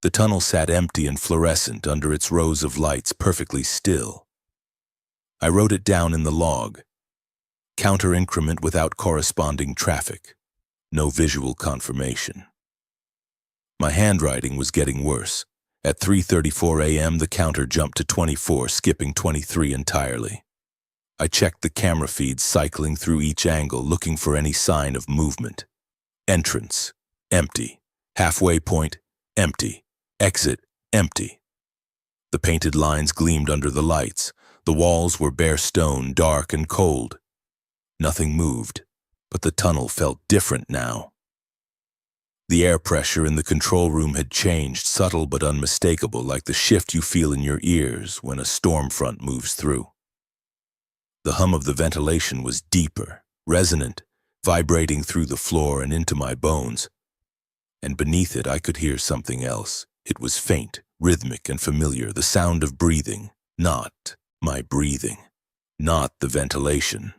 The tunnel sat empty and fluorescent under its rows of lights, perfectly still. I wrote it down in the log. Counter increment without corresponding traffic. No visual confirmation. My handwriting was getting worse. At 3:34 a.m. the counter jumped to 24, skipping 23 entirely. I checked the camera feeds, cycling through each angle, looking for any sign of movement. Entrance, empty. Halfway point, empty. Exit, empty. The painted lines gleamed under the lights. The walls were bare stone, dark and cold. Nothing moved, but the tunnel felt different now. The air pressure in the control room had changed, subtle but unmistakable, like the shift you feel in your ears when a storm front moves through. The hum of the ventilation was deeper, resonant, vibrating through the floor and into my bones. And beneath it I could hear something else. It was faint, rhythmic and familiar, the sound of breathing, not my breathing, not the ventilation.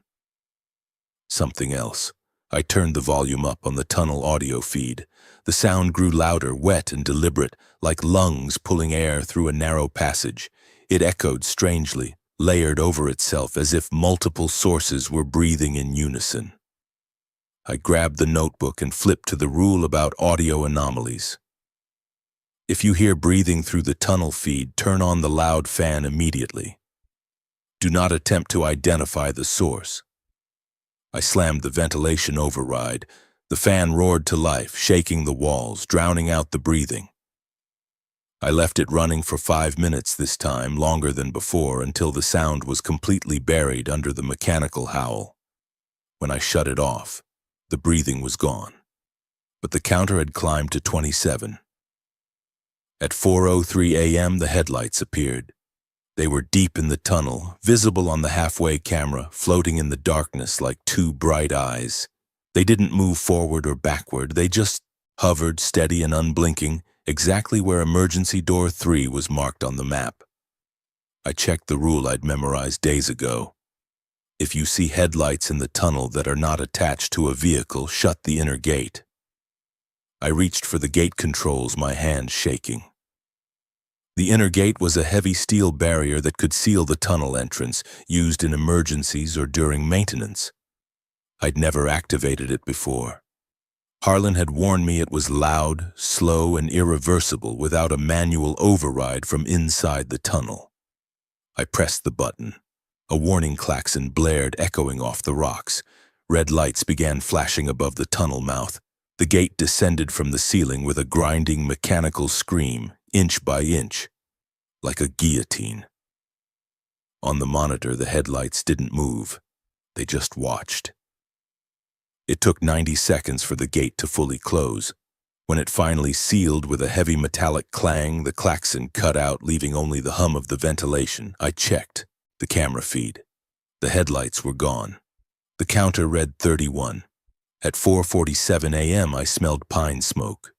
Something else. I turned the volume up on the tunnel audio feed. The sound grew louder, wet and deliberate, like lungs pulling air through a narrow passage. It echoed strangely, layered over itself as if multiple sources were breathing in unison. I grabbed the notebook and flipped to the rule about audio anomalies. If you hear breathing through the tunnel feed, turn on the loud fan immediately. Do not attempt to identify the source. I slammed the ventilation override. The fan roared to life, shaking the walls, drowning out the breathing. I left it running for 5 minutes this time, longer than before, until the sound was completely buried under the mechanical howl. When I shut it off, the breathing was gone, but the counter had climbed to 27. At 4:03 a.m. the headlights appeared. They were deep in the tunnel, visible on the halfway camera, floating in the darkness like 2 bright eyes. They didn't move forward or backward, they just hovered, steady and unblinking, exactly where emergency door 3 was marked on the map. I checked the rule I'd memorized days ago. If you see headlights in the tunnel that are not attached to a vehicle, shut the inner gate. I reached for the gate controls, my hand shaking. The inner gate was a heavy steel barrier that could seal the tunnel entrance, used in emergencies or during maintenance. I'd never activated it before. Harlan had warned me it was loud, slow, and irreversible without a manual override from inside the tunnel. I pressed the button. A warning klaxon blared, echoing off the rocks. Red lights began flashing above the tunnel mouth. The gate descended from the ceiling with a grinding mechanical scream, inch by inch, like a guillotine. On the monitor, the headlights didn't move. They just watched. It took 90 seconds for the gate to fully close. When it finally sealed with a heavy metallic clang, the klaxon cut out, leaving only the hum of the ventilation. I checked the camera feed. The headlights were gone. The counter read 31. At 4:47 a.m., I smelled pine smoke.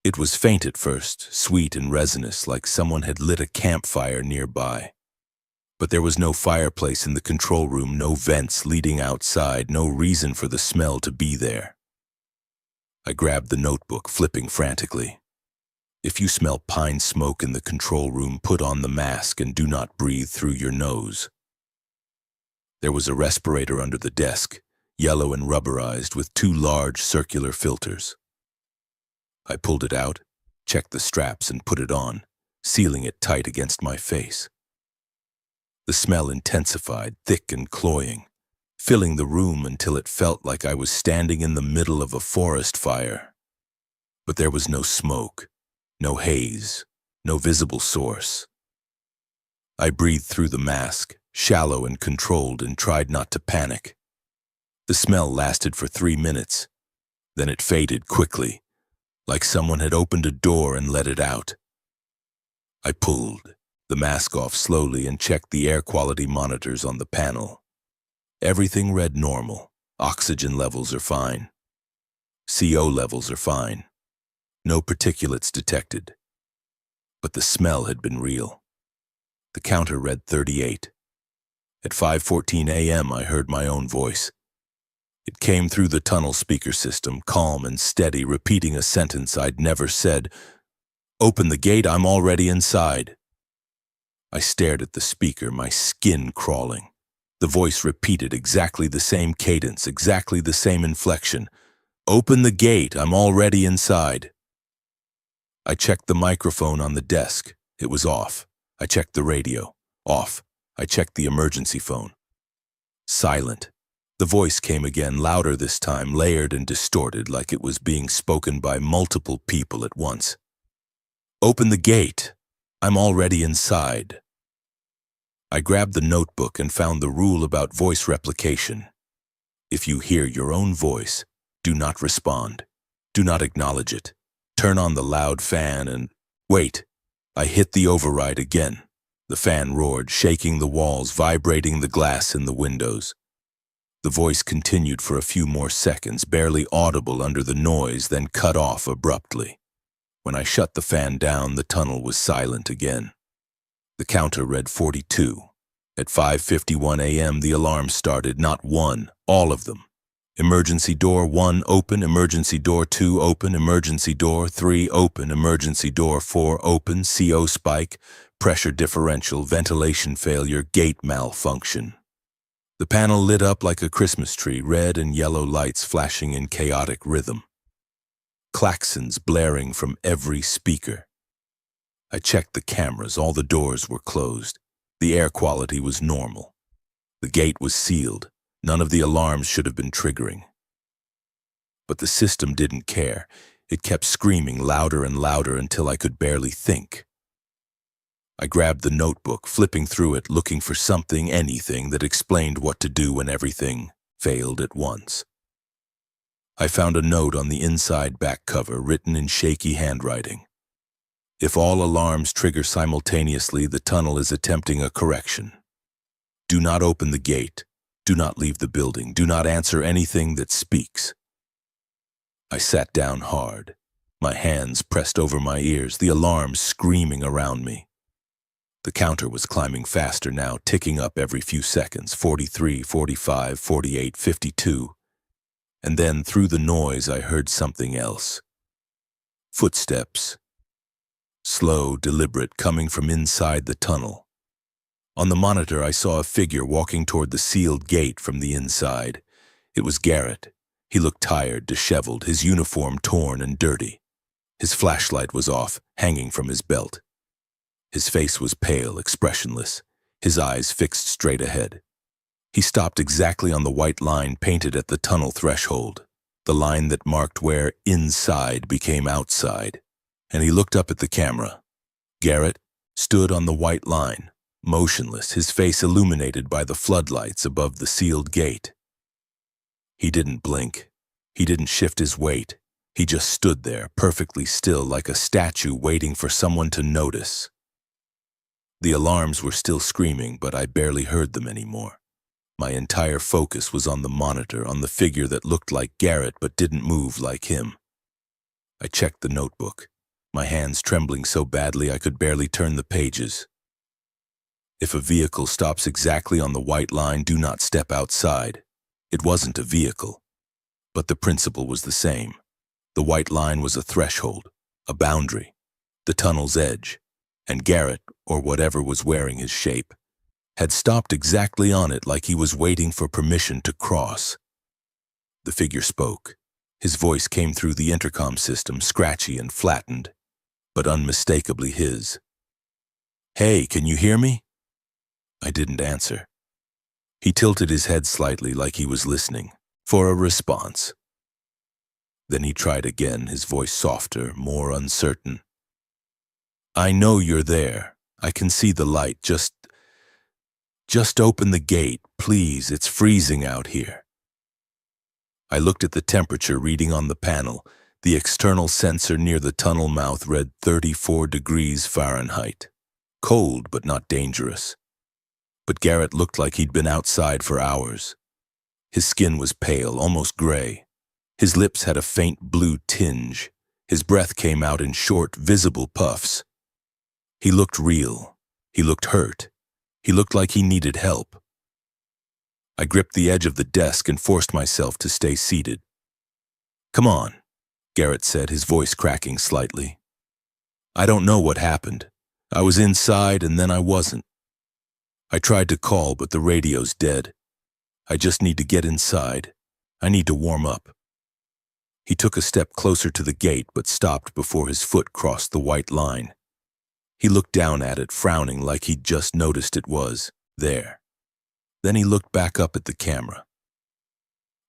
It was faint at first, sweet and resinous, like someone had lit a campfire nearby. But there was no fireplace in the control room, no vents leading outside, no reason for the smell to be there. I grabbed the notebook, flipping frantically. If you smell pine smoke in the control room, put on the mask and do not breathe through your nose. There was a respirator under the desk, yellow and rubberized, with 2 large circular filters. I pulled it out, checked the straps, and put it on, sealing it tight against my face. The smell intensified, thick and cloying, filling the room until it felt like I was standing in the middle of a forest fire. But there was no smoke, no haze, no visible source. I breathed through the mask, shallow and controlled, and tried not to panic. The smell lasted for 3 minutes. Then it faded quickly, like someone had opened a door and let it out. I pulled the mask off slowly and checked the air quality monitors on the panel. Everything read normal. Oxygen levels are fine. CO levels are fine. No particulates detected. But the smell had been real. The counter read 38. At 5:14 a.m., I heard my own voice. It came through the tunnel speaker system, calm and steady, repeating a sentence I'd never said. "Open the gate, I'm already inside." I stared at the speaker, my skin crawling. The voice repeated exactly the same cadence, exactly the same inflection. "Open the gate, I'm already inside." I checked the microphone on the desk. It was off. I checked the radio. Off. I checked the emergency phone. Silent. The voice came again, louder this time, layered and distorted, like it was being spoken by multiple people at once. "Open the gate. I'm already inside." I grabbed the notebook and found the rule about voice replication. If you hear your own voice, do not respond. Do not acknowledge it. Turn on the loud fan and... Wait. I hit the override again. The fan roared, shaking the walls, vibrating the glass in the windows. The voice continued for a few more seconds, barely audible under the noise, then cut off abruptly. When I shut the fan down, the tunnel was silent again. The counter read 42. At 5:51 a.m., the alarm started, not one, all of them. Emergency door 1 open, emergency door 2 open, emergency door 3 open, emergency door 4 open, CO spike, pressure differential, ventilation failure, gate malfunction. The panel lit up like a Christmas tree, red and yellow lights flashing in chaotic rhythm. Klaxons blaring from every speaker. I checked the cameras, all the doors were closed. The air quality was normal. The gate was sealed. None of the alarms should have been triggering. But the system didn't care. It kept screaming louder and louder until I could barely think. I grabbed the notebook, flipping through it, looking for something, anything, that explained what to do when everything failed at once. I found a note on the inside back cover, written in shaky handwriting. If all alarms trigger simultaneously, the tunnel is attempting a correction. Do not open the gate. Do not leave the building. Do not answer anything that speaks. I sat down hard, my hands pressed over my ears, the alarms screaming around me. The counter was climbing faster now, ticking up every few seconds, 43, 45, 48, 52. And then, through the noise, I heard something else. Footsteps. Slow, deliberate, coming from inside the tunnel. On the monitor, I saw a figure walking toward the sealed gate from the inside. It was Garrett. He looked tired, disheveled, his uniform torn and dirty. His flashlight was off, hanging from his belt. His face was pale, expressionless, his eyes fixed straight ahead. He stopped exactly on the white line painted at the tunnel threshold, the line that marked where inside became outside, and he looked up at the camera. Garrett stood on the white line, motionless, his face illuminated by the floodlights above the sealed gate. He didn't blink. He didn't shift his weight. He just stood there, perfectly still, like a statue waiting for someone to notice. The alarms were still screaming, but I barely heard them anymore. My entire focus was on the monitor, on the figure that looked like Garrett but didn't move like him. I checked the notebook, my hands trembling so badly I could barely turn the pages. If a vehicle stops exactly on the white line, do not step outside. It wasn't a vehicle, but the principle was the same. The white line was a threshold, a boundary, the tunnel's edge, and Garrett, or whatever was wearing his shape, had stopped exactly on it like he was waiting for permission to cross. The figure spoke. His voice came through the intercom system, scratchy and flattened, but unmistakably his. "Hey, can you hear me?" I didn't answer. He tilted his head slightly like he was listening for a response. Then he tried again, his voice softer, more uncertain. "I know you're there. I can see the light. Just open the gate, please. It's freezing out here." I looked at the temperature reading on the panel. The external sensor near the tunnel mouth read 34 degrees Fahrenheit. Cold, but not dangerous. But Garrett looked like he'd been outside for hours. His skin was pale, almost gray. His lips had a faint blue tinge. His breath came out in short, visible puffs. He looked real. He looked hurt. He looked like he needed help. I gripped the edge of the desk and forced myself to stay seated. "Come on," Garrett said, his voice cracking slightly. "I don't know what happened. I was inside and then I wasn't. I tried to call, but the radio's dead. I just need to get inside. I need to warm up." He took a step closer to the gate, but stopped before his foot crossed the white line. He looked down at it, frowning like he'd just noticed it was there. Then he looked back up at the camera.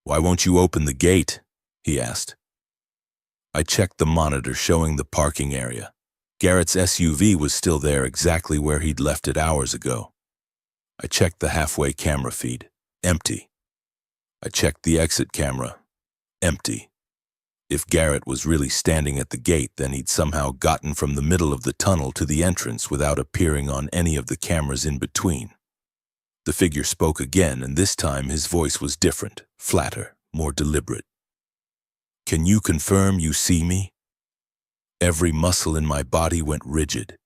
"Why won't you open the gate?" he asked. I checked the monitor showing the parking area. Garrett's SUV was still there, exactly where he'd left it hours ago. I checked the halfway camera feed. Empty. I checked the exit camera. Empty. If Garrett was really standing at the gate, then he'd somehow gotten from the middle of the tunnel to the entrance without appearing on any of the cameras in between. The figure spoke again, and this time his voice was different, flatter, more deliberate. "Can you confirm you see me?" Every muscle in my body went rigid.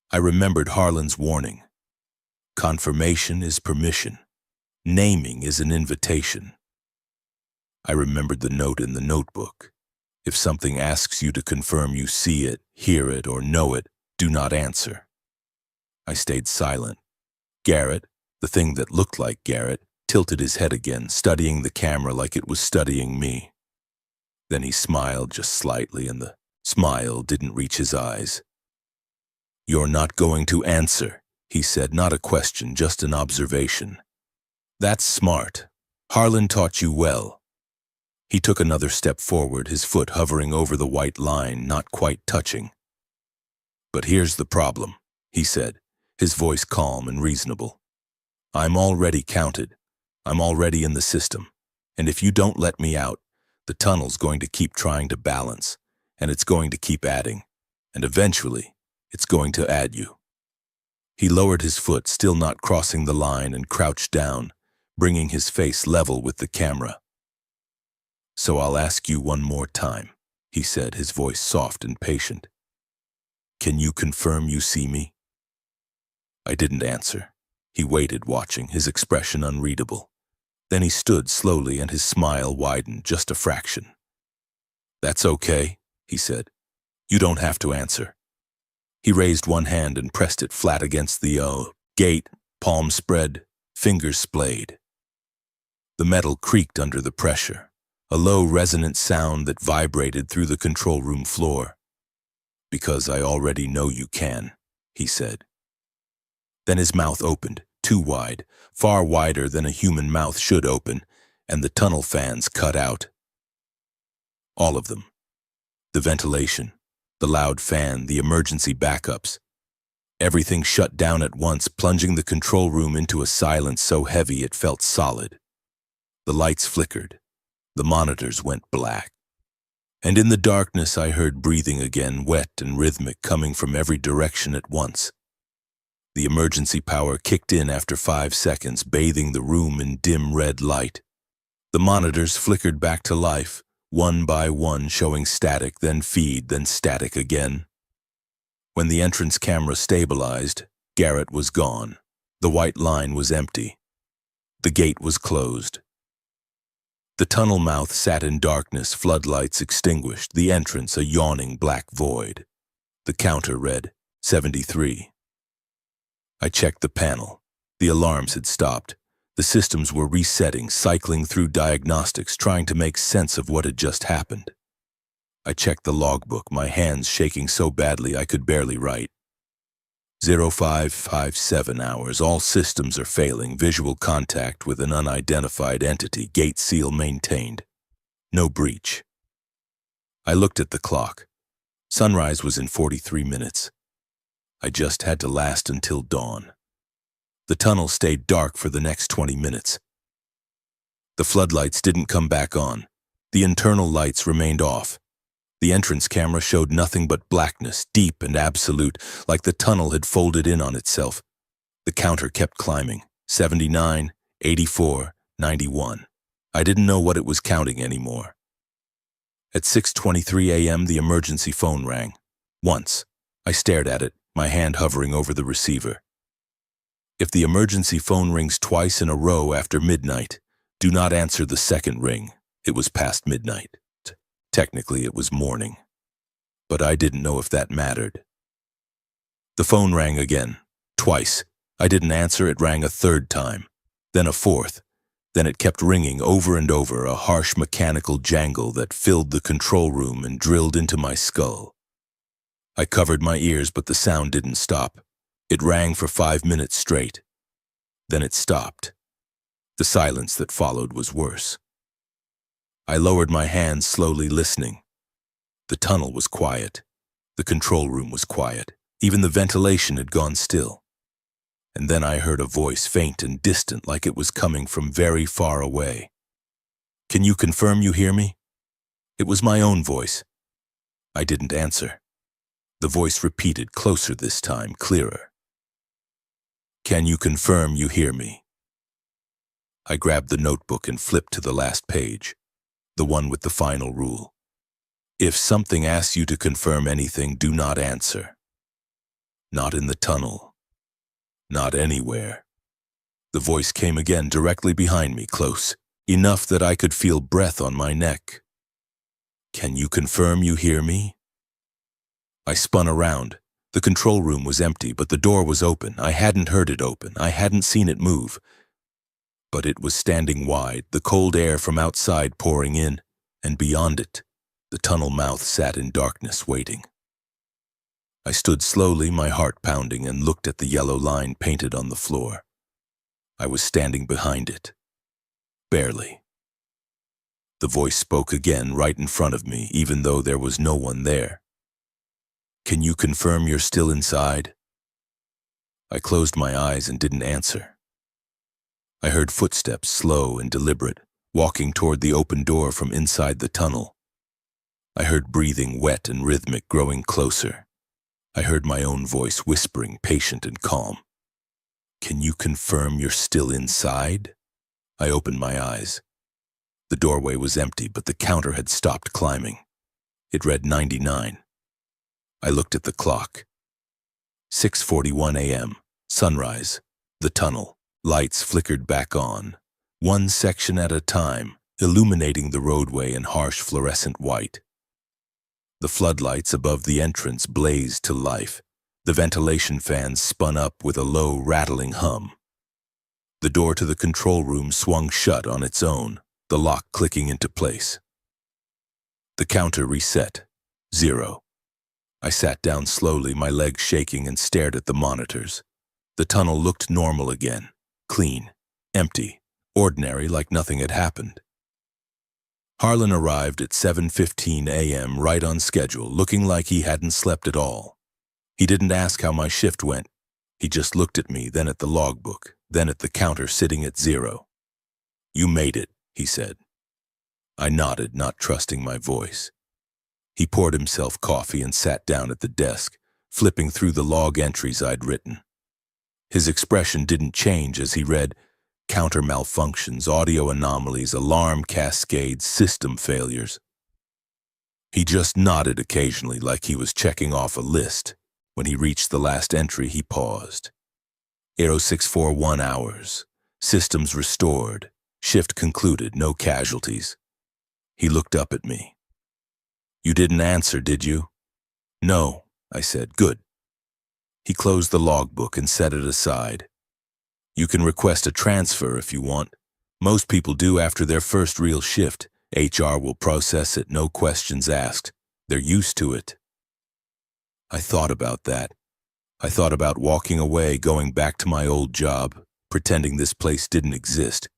I remembered Harlan's warning. Confirmation is permission. Naming is an invitation. I remembered the note in the notebook. If something asks you to confirm you see it, hear it, or know it, do not answer. I stayed silent. Garrett, the thing that looked like Garrett, tilted his head again, studying the camera like it was studying me. Then he smiled just slightly, and the smile didn't reach his eyes. "You're not going to answer," he said, not a question, just an observation. "That's smart. Harlan taught you well." He took another step forward, his foot hovering over the white line, not quite touching. "But here's the problem," he said, his voice calm and reasonable. "I'm already counted. I'm already in the system. And if you don't let me out, the tunnel's going to keep trying to balance, and it's going to keep adding, and eventually, it's going to add you." He lowered his foot, still not crossing the line, and crouched down, bringing his face level with the camera. "So I'll ask you one more time," he said, his voice soft and patient. "Can you confirm you see me?" I didn't answer. He waited, watching, his expression unreadable. Then he stood slowly and his smile widened just a fraction. "That's okay," he said. "You don't have to answer." He raised one hand and pressed it flat against the gate, palm spread, fingers splayed. The metal creaked under the pressure, a low resonant sound that vibrated through the control room floor. "Because I already know you can," he said. Then his mouth opened, too wide, far wider than a human mouth should open, and the tunnel fans cut out. All of them. The ventilation, the loud fan, the emergency backups. Everything shut down at once, plunging the control room into a silence so heavy it felt solid. The lights flickered. The monitors went black. And in the darkness I heard breathing again, wet and rhythmic, coming from every direction at once. The emergency power kicked in after 5 seconds, bathing the room in dim red light. The monitors flickered back to life, one by one, showing static, then feed, then static again. When the entrance camera stabilized, Garrett was gone. The white line was empty. The gate was closed. The tunnel mouth sat in darkness, floodlights extinguished, the entrance a yawning black void. The counter read 73. I checked the panel. The alarms had stopped. The systems were resetting, cycling through diagnostics, trying to make sense of what had just happened. I checked the logbook, my hands shaking so badly I could barely write. 0557 hours, all systems are failing, visual contact with an unidentified entity, gate seal maintained. No breach. I looked at the clock. Sunrise was in 43 minutes. I just had to last until dawn. The tunnel stayed dark for the next 20 minutes. The floodlights didn't come back on. The internal lights remained off. The entrance camera showed nothing but blackness, deep and absolute, like the tunnel had folded in on itself. The counter kept climbing, 79, 84, 91. I didn't know what it was counting anymore. At 6:23 a.m., the emergency phone rang. Once. I stared at it, my hand hovering over the receiver. If the emergency phone rings twice in a row after midnight, do not answer the second ring. It was past midnight. Technically, it was morning. But I didn't know if that mattered. The phone rang again, twice. I didn't answer, it rang a third time, then a fourth. Then it kept ringing over and over, a harsh mechanical jangle that filled the control room and drilled into my skull. I covered my ears, but the sound didn't stop. It rang for 5 minutes straight. Then it stopped. The silence that followed was worse. I lowered my hands, slowly listening. The tunnel was quiet. The control room was quiet. Even the ventilation had gone still. And then I heard a voice, faint and distant, like it was coming from very far away. "Can you confirm you hear me?" It was my own voice. I didn't answer. The voice repeated, closer this time, clearer. "Can you confirm you hear me?" I grabbed the notebook and flipped to the last page, the one with the final rule. If something asks you to confirm anything, do not answer. Not in the tunnel. Not anywhere. The voice came again, directly behind me, close, enough that I could feel breath on my neck. "Can you confirm you hear me?" I spun around. The control room was empty, but the door was open. I hadn't heard it open. I hadn't seen it move. But it was standing wide, the cold air from outside pouring in, and beyond it, the tunnel mouth sat in darkness, waiting. I stood slowly, my heart pounding, and looked at the yellow line painted on the floor. I was standing behind it. Barely. The voice spoke again, right in front of me, even though there was no one there. "Can you confirm you're still inside?" I closed my eyes and didn't answer. I heard footsteps, slow and deliberate, walking toward the open door from inside the tunnel. I heard breathing, wet and rhythmic, growing closer. I heard my own voice whispering, patient and calm. "Can you confirm you're still inside?" I opened my eyes. The doorway was empty, but the counter had stopped climbing. It read 99. I looked at the clock. 6:41 a.m., sunrise, the tunnel. Lights flickered back on. one section at a time, illuminating the roadway in harsh fluorescent white. The floodlights above the entrance blazed to life. The ventilation fans spun up with a low, rattling hum. The door to the control room swung shut on its own, the lock clicking into place. The counter reset. 0. I sat down slowly, my legs shaking, and stared at the monitors. The tunnel looked normal again, clean, empty, ordinary, like nothing had happened. Harlan arrived at 7:15 a.m. right on schedule, looking like he hadn't slept at all. He didn't ask how my shift went. He just looked at me, then at the logbook, then at the counter sitting at 0. "You made it," he said. I nodded, not trusting my voice. He poured himself coffee and sat down at the desk, flipping through the log entries I'd written. His expression didn't change as he read counter malfunctions, audio anomalies, alarm cascades, system failures. He just nodded occasionally like he was checking off a list. When he reached the last entry, he paused. 0641 hours. Systems restored. Shift concluded. No casualties. He looked up at me. "You didn't answer, did you?" "No," I said. "Good." He closed the logbook and set it aside. "You can request a transfer if you want. Most people do after their first real shift. HR will process it, no questions asked. They're used to it." I thought about that. I thought about walking away, going back to my old job, pretending this place didn't exist.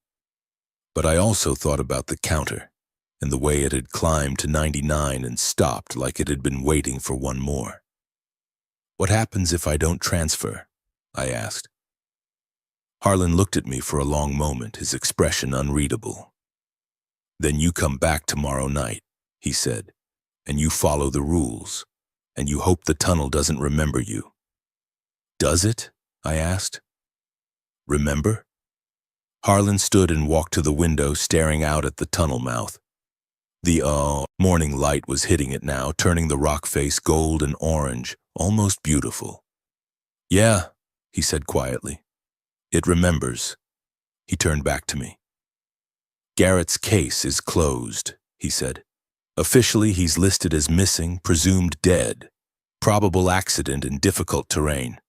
But I also thought about the counter and the way it had climbed to 99 and stopped like it had been waiting for one more. "What happens if I don't transfer?" I asked. Harlan looked at me for a long moment, his expression unreadable. "Then you come back tomorrow night," he said, "and you follow the rules, and you hope the tunnel doesn't remember you." "Does it?" I asked. "Remember?" Harlan stood and walked to the window, staring out at the tunnel mouth. The morning light was hitting it now, turning the rock face gold and orange, almost beautiful. "Yeah," he said quietly. "It remembers." He turned back to me. "Garrett's case is closed," he said. "Officially, he's listed as missing, presumed dead. Probable accident in difficult terrain.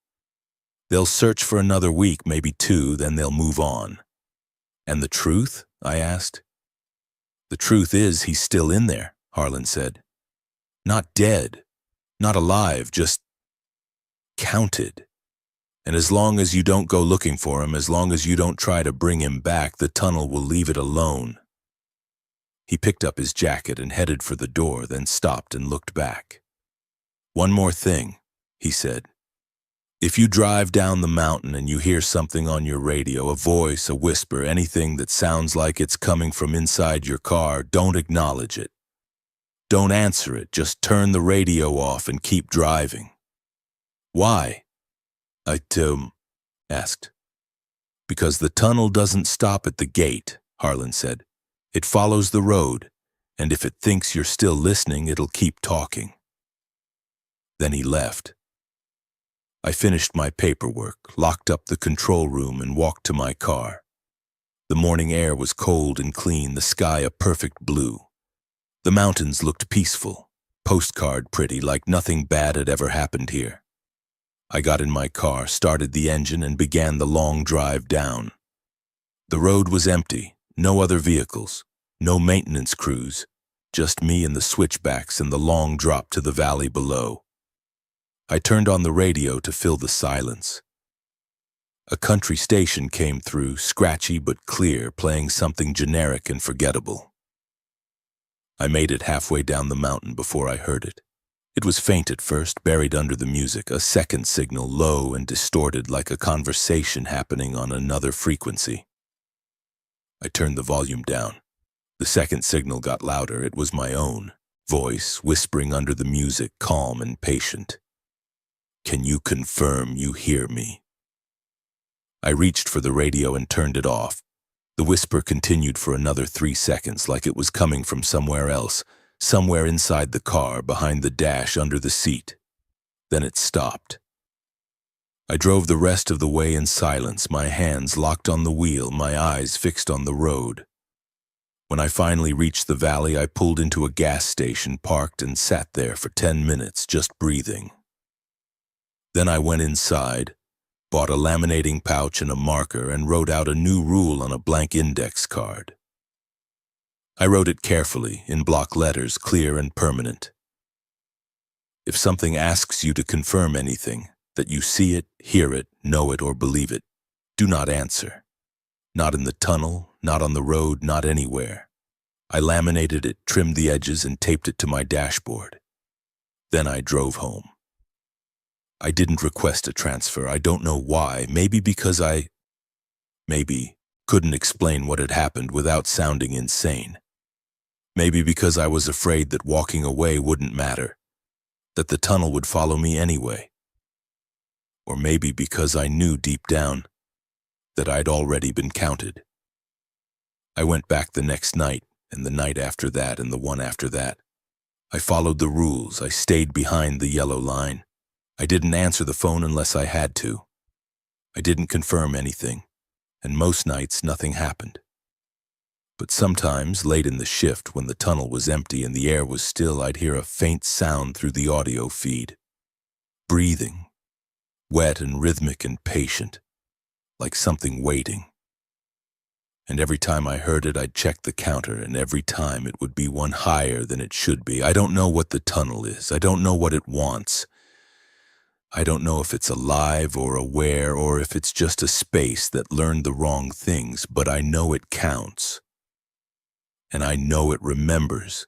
They'll search for another week, maybe 2, then they'll move on." "And the truth?" I asked. "The truth is he's still in there," Harlan said. "Not dead, not alive, just counted. And as long as you don't go looking for him, as long as you don't try to bring him back, the tunnel will leave it alone." He picked up his jacket and headed for the door, then stopped and looked back. "One more thing," he said. "If you drive down the mountain and you hear something on your radio, a voice, a whisper, anything that sounds like it's coming from inside your car, don't acknowledge it. Don't answer it, just turn the radio off and keep driving." "Why?" I asked. "Because the tunnel doesn't stop at the gate," Harlan said. "It follows the road, and if it thinks you're still listening, it'll keep talking." Then he left. I finished my paperwork, locked up the control room, and walked to my car. The morning air was cold and clean, the sky a perfect blue. The mountains looked peaceful, postcard pretty, like nothing bad had ever happened here. I got in my car, started the engine, and began the long drive down. The road was empty, no other vehicles, no maintenance crews, just me and the switchbacks and the long drop to the valley below. I turned on the radio to fill the silence. A country station came through, scratchy but clear, playing something generic and forgettable. I made it halfway down the mountain before I heard it. It was faint at first, buried under the music, a second signal, low and distorted like a conversation happening on another frequency. I turned the volume down. The second signal got louder. It was my own voice, whispering under the music, calm and patient. "Can you confirm you hear me?" I reached for the radio and turned it off. The whisper continued for another 3 seconds, like it was coming from somewhere else, somewhere inside the car, behind the dash, under the seat. Then it stopped. I drove the rest of the way in silence, my hands locked on the wheel, my eyes fixed on the road. When I finally reached the valley, I pulled into a gas station, parked, and sat there for 10 minutes, just breathing. Then I went inside, bought a laminating pouch and a marker, and wrote out a new rule on a blank index card. I wrote it carefully, in block letters, clear and permanent. If something asks you to confirm anything, that you see it, hear it, know it, or believe it, do not answer. Not in the tunnel, not on the road, not anywhere. I laminated it, trimmed the edges, and taped it to my dashboard. Then I drove home. I didn't request a transfer. I don't know why. Maybe because I couldn't explain what had happened without sounding insane. Maybe because I was afraid that walking away wouldn't matter, that the tunnel would follow me anyway. Or maybe because I knew deep down that I'd already been counted. I went back the next night, and the night after that, and the one after that. I followed the rules. I stayed behind the yellow line. I didn't answer the phone unless I had to. I didn't confirm anything, and most nights nothing happened. But sometimes, late in the shift, when the tunnel was empty and the air was still, I'd hear a faint sound through the audio feed. Breathing, wet and rhythmic and patient, like something waiting. And every time I heard it, I'd check the counter, and every time it would be one higher than it should be. I don't know what the tunnel is. I don't know what it wants. I don't know if it's alive or aware, or if it's just a space that learned the wrong things, but I know it counts. And I know it remembers.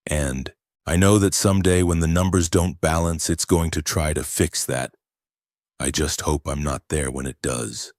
And I know that someday when the numbers don't balance, it's going to try to fix that. I just hope I'm not there when it does.